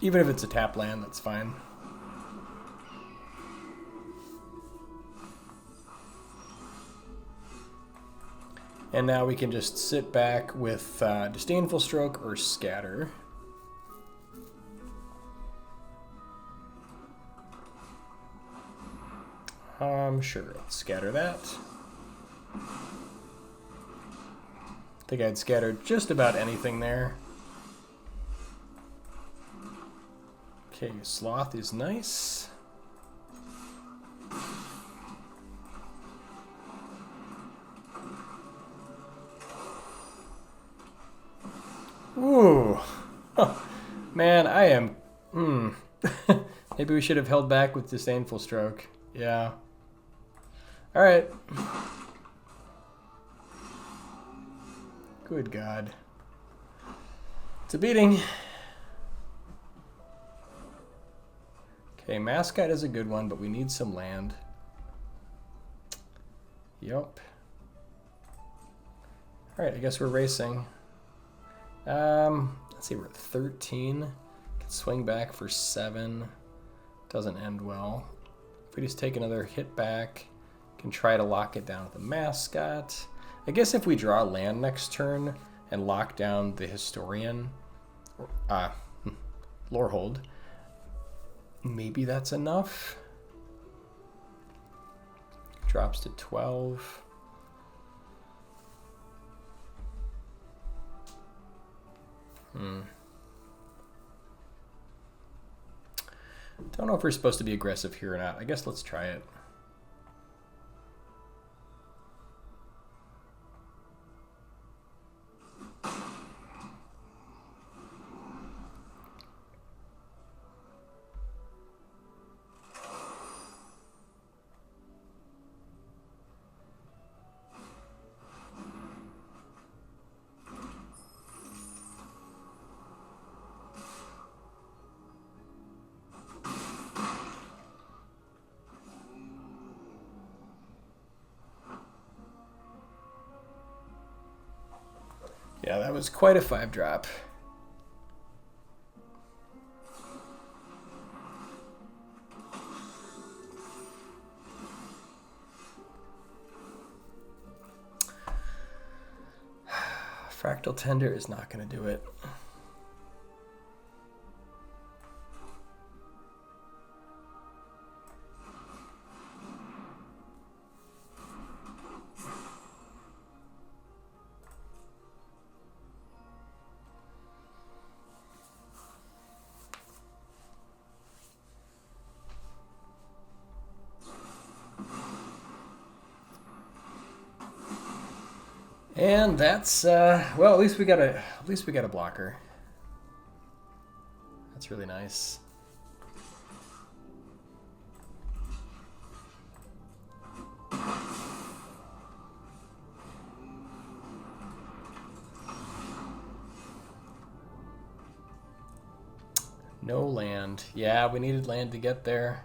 Even if it's a tap land, that's fine. And now we can just sit back with Disdainful Stroke or Scatter. Sure, let's scatter that. I think I'd scatter just about anything there. Okay, Sloth is nice. Ooh. Oh, man, I am... Maybe we should have held back with Disdainful Stroke. Yeah. All right. Good God. It's a beating. Okay, Mascot is a good one, but we need some land. Yup. All right, I guess we're racing. Let's see, we're at 13. Can swing back for 7. Doesn't end well. If we just take another hit back, can try to lock it down with the Mascot. I guess if we draw land next turn and lock down the Historian, Lorehold, maybe that's enough. Drops to 12. Don't know if we're supposed to be aggressive here or not. I guess let's try it. Yeah, that was quite a 5-drop. Fractal Tender is not going to do it. And that's well, at least we got a blocker. That's really nice. No land. Yeah, we needed land to get there.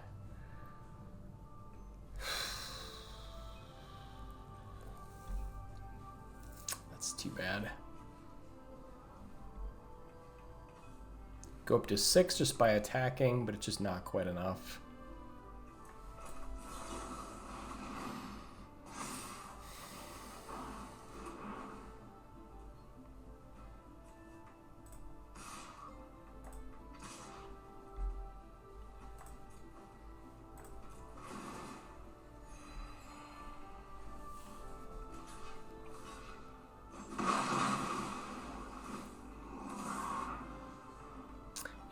Too bad. Go up to 6 just by attacking, but it's just not quite enough.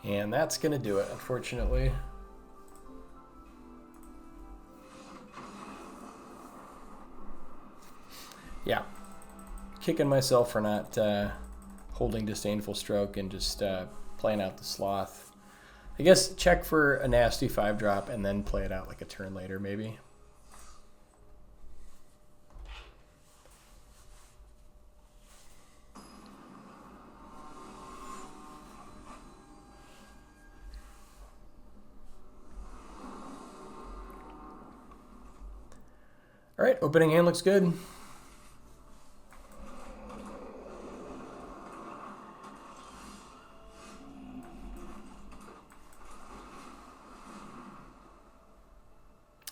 And that's going to do it, unfortunately. Yeah. Kicking myself for not holding Disdainful Stroke and just playing out the Sloth. I guess check for a nasty 5-drop and then play it out like a turn later, maybe. All right, opening hand looks good.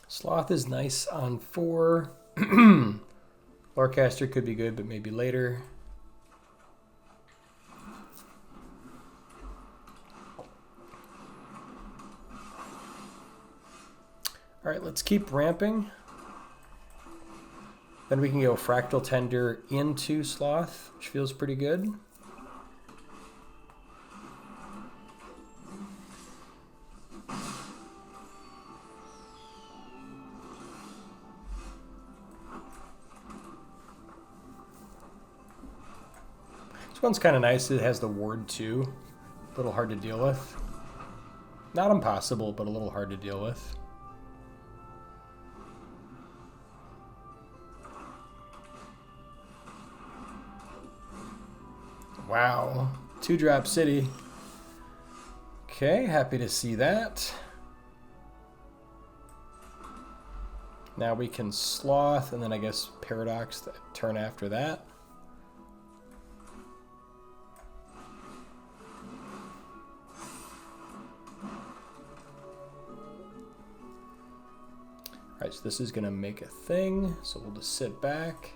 Sloth is nice on 4. Lorecaster could be good, but maybe later. All right, let's keep ramping. Then we can go Fractal Tender into Sloth, which feels pretty good. This one's kind of nice. It has the ward too. A little hard to deal with. Not impossible, but a little hard to deal with. Wow, 2-drop city. Okay, happy to see that. Now we can Sloth, and then I guess Paradox the turn after that. All right, so this is gonna make a thing, so we'll just sit back.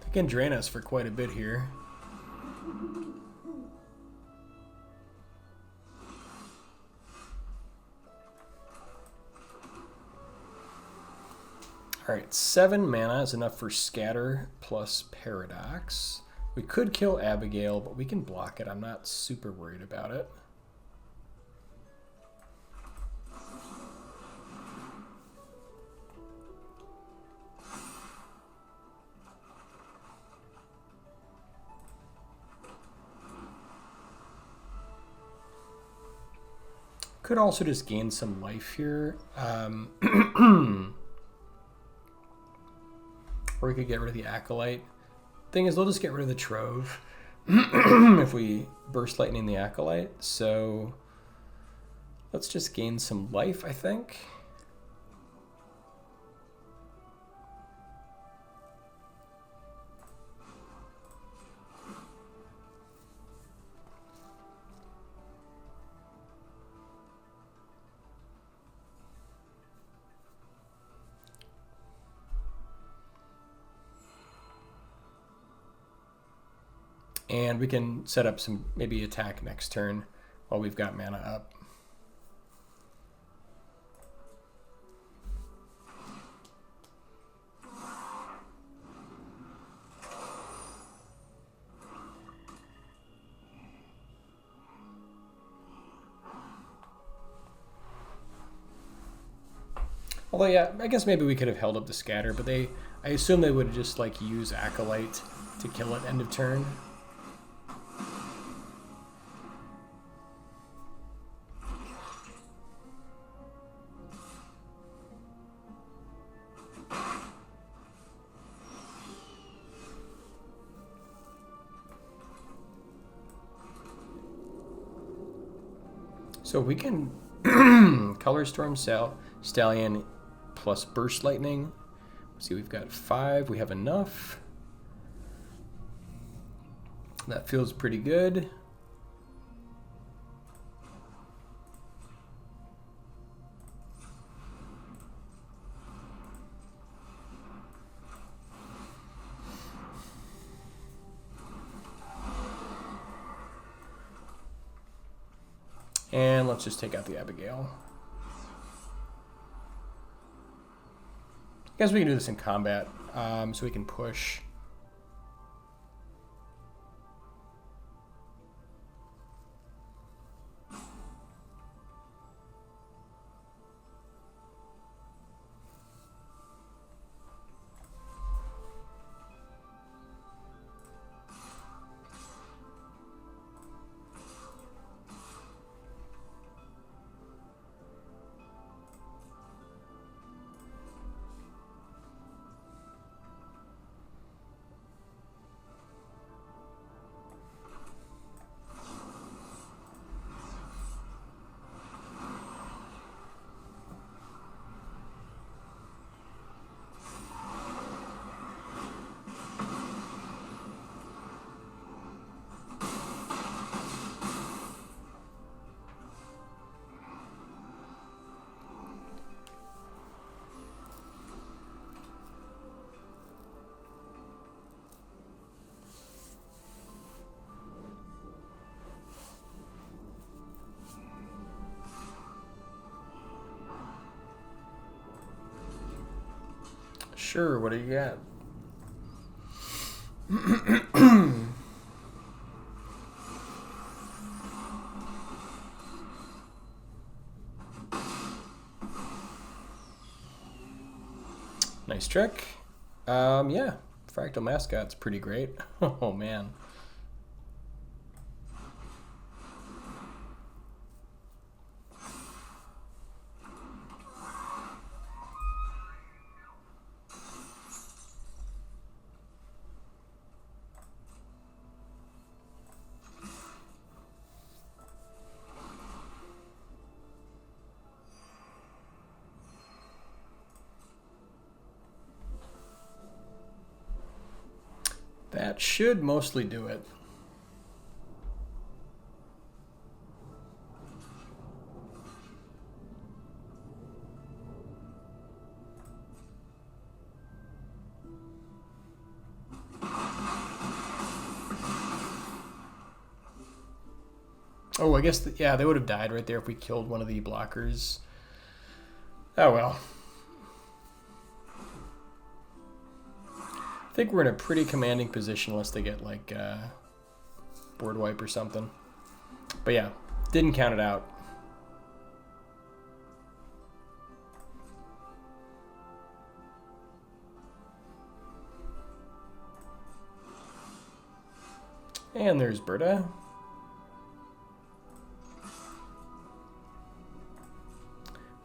They can drain us for quite a bit here. All right, 7 mana is enough for Scatter plus Paradox. We could kill Abigail, but we can block it. I'm not super worried about it. Could also just gain some life here. Or we could get rid of the Acolyte. Thing is, they'll just get rid of the Trove if we Burst Lightning the Acolyte. So let's just gain some life, I think. And we can set up some, maybe attack next turn while we've got mana up. Although, yeah, I guess maybe we could have held up the Scatter, but I assume they would just like use Acolyte to kill it end of turn. So we can Colorstorm Stallion plus Burst Lightning. See, we've got 5. We have enough. That feels pretty good. And let's just take out the Abigail. I guess we can do this in combat, so we can push. Sure, what do you got? Nice trick. Yeah, Fractal Mascot's pretty great. Oh man. That should mostly do it. Oh, I guess, yeah, they would have died right there if we killed one of the blockers. Oh well. I think we're in a pretty commanding position unless they get like board wipe or something. But yeah, didn't count it out. And there's Berta.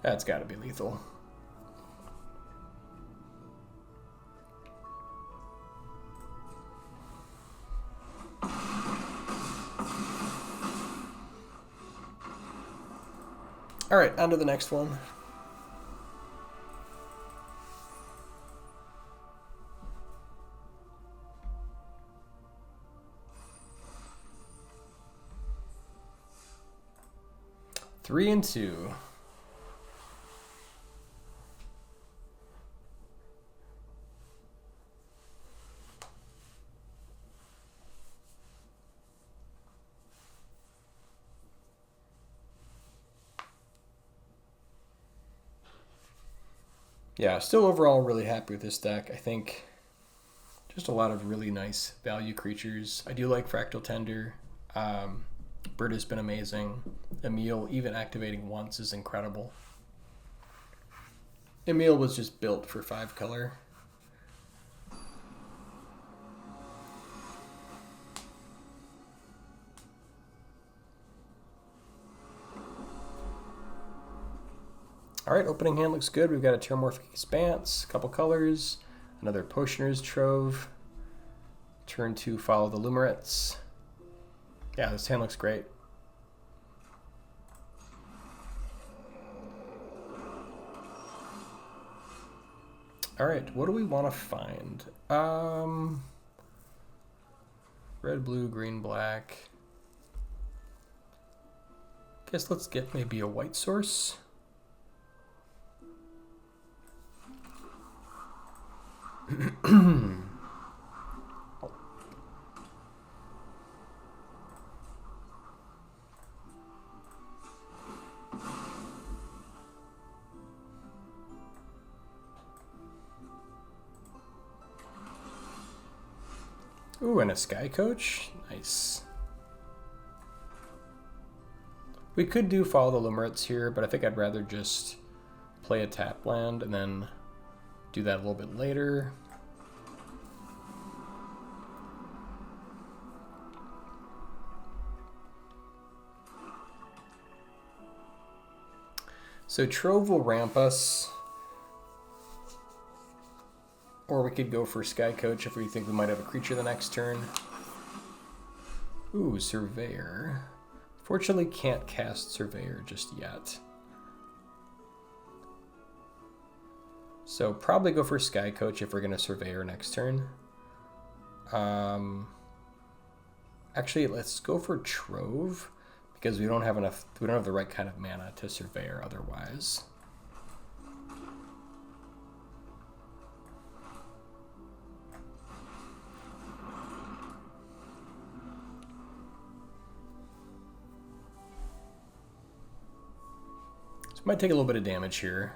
That's got to be lethal. All right, on to the next one. Three and two. Yeah, still overall really happy with this deck. I think just a lot of really nice value creatures. I do like Fractal Tender. Berta's been amazing. Emil, even activating once, is incredible. Emil was just built for 5 color. All right, opening hand looks good. We've got a Terramorphic Expanse, a couple colors, another Potioner's Trove. Turn 2, Follow the Lumarets. Yeah, this hand looks great. All right, what do we want to find? Red, blue, green, black. Guess let's get maybe a white source. Ooh, and a Sky Coach. Nice. We could do Follow the Lumarets here, but I think I'd rather just play a tap land and then do that a little bit later. So Trove will ramp us, or we could go for Sky Coach if we think we might have a creature the next turn. Ooh, Surveyor. Fortunately, can't cast Surveyor just yet. So probably go for Sky Coach if we're going to Surveyor next turn. Actually, let's go for Trove, because we don't have enough, we don't have the right kind of mana to Surveyor otherwise. So might take a little bit of damage here.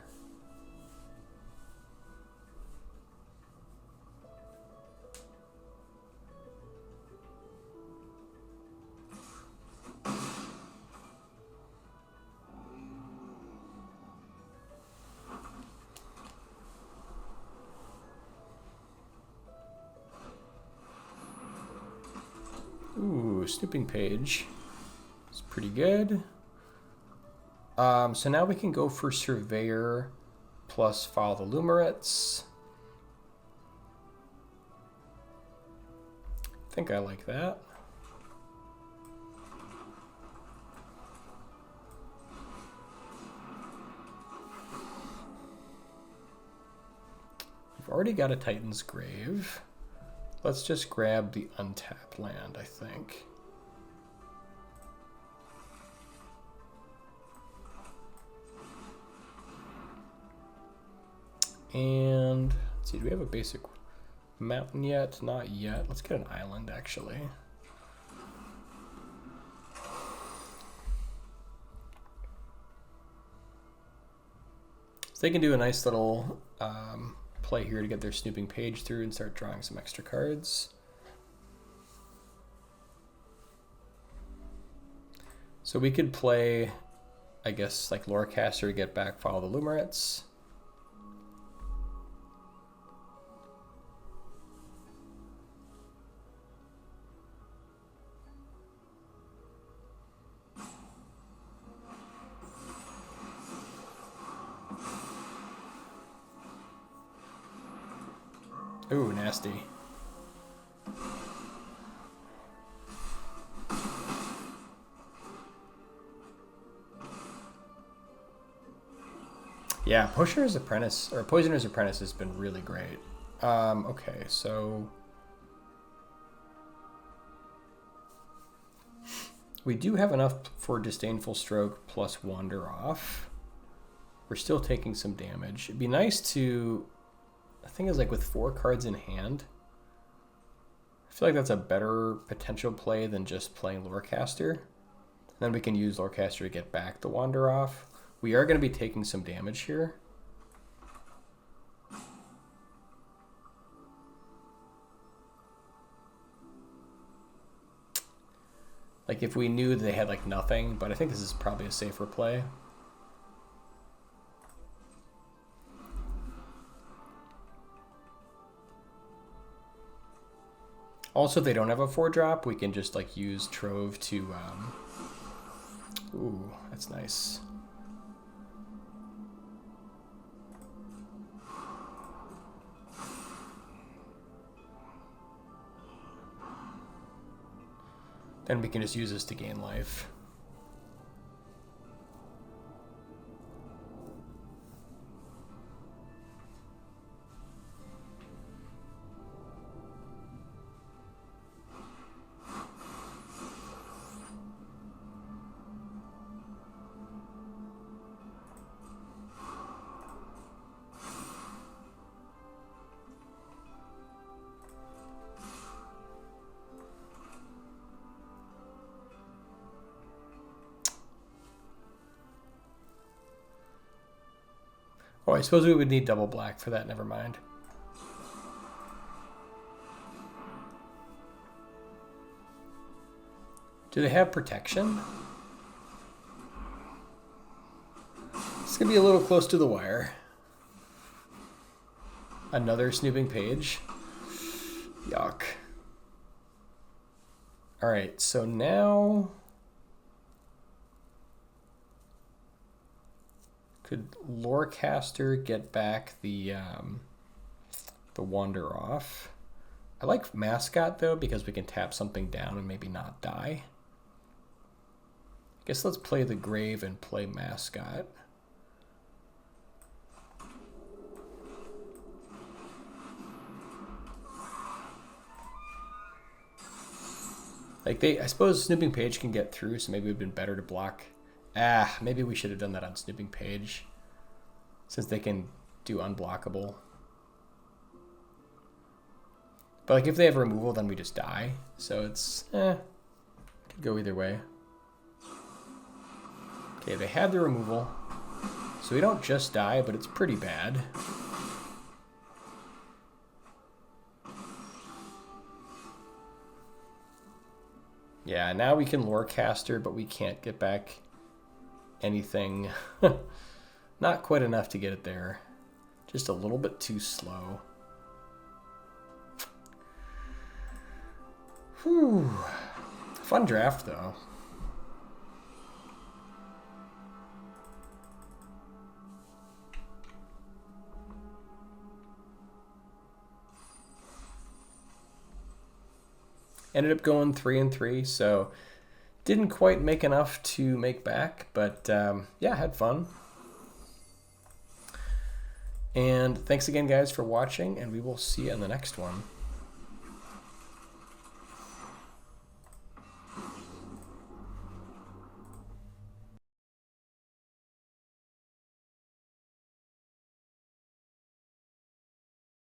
Ooh, Snooping Page. It's pretty good. So now we can go for Surveyor plus Follow the Lumarets. I think I like that. We've already got a Titan's Grave. Let's just grab the untapped land, I think. And let's see, do we have a basic mountain yet? Not yet. Let's get an island, actually. So they can do a nice little play here to get their Snooping Page through and start drawing some extra cards. So we could play, I guess, like Lorecaster to get back Follow the Lumarets. Ooh, nasty. Yeah, Poisoner's Apprentice has been really great. Okay, so we do have enough for Disdainful Stroke plus Wander Off. We're still taking some damage. It'd be nice to, the thing is, like, with 4 cards in hand, I feel like that's a better potential play than just playing Lorecaster. Then we can use Lorecaster to get back the Wander Off. We are going to be taking some damage here. Like, if we knew they had, like, nothing, but I think this is probably a safer play. Also, if they don't have a 4-drop, we can just, like, use Trove to, ooh, that's nice. Then we can just use this to gain life. Oh, I suppose we would need double black for that. Never mind. Do they have protection? It's going to be a little close to the wire. Another snooping page. Yuck. Alright, so now... Could Lorecaster get back the Wander off? I like Mascot, though, because we can tap something down and maybe not die. I guess let's play the Grave and play Mascot. Like, I suppose Snooping Page can get through, so maybe it would have been better to block. Maybe we should have done that on Snooping Page, since they can do unblockable. But like if they have removal, then we just die. So it's, could go either way. Okay, they had the removal. So we don't just die, but it's pretty bad. Yeah, now we can Lorecaster, but we can't get back anything. Not quite enough to get it there. Just a little bit too slow. Whew. Fun draft, though. Ended up going 3-3, so didn't quite make enough to make back, but yeah, had fun. And thanks again, guys, for watching, and we will see you in the next one.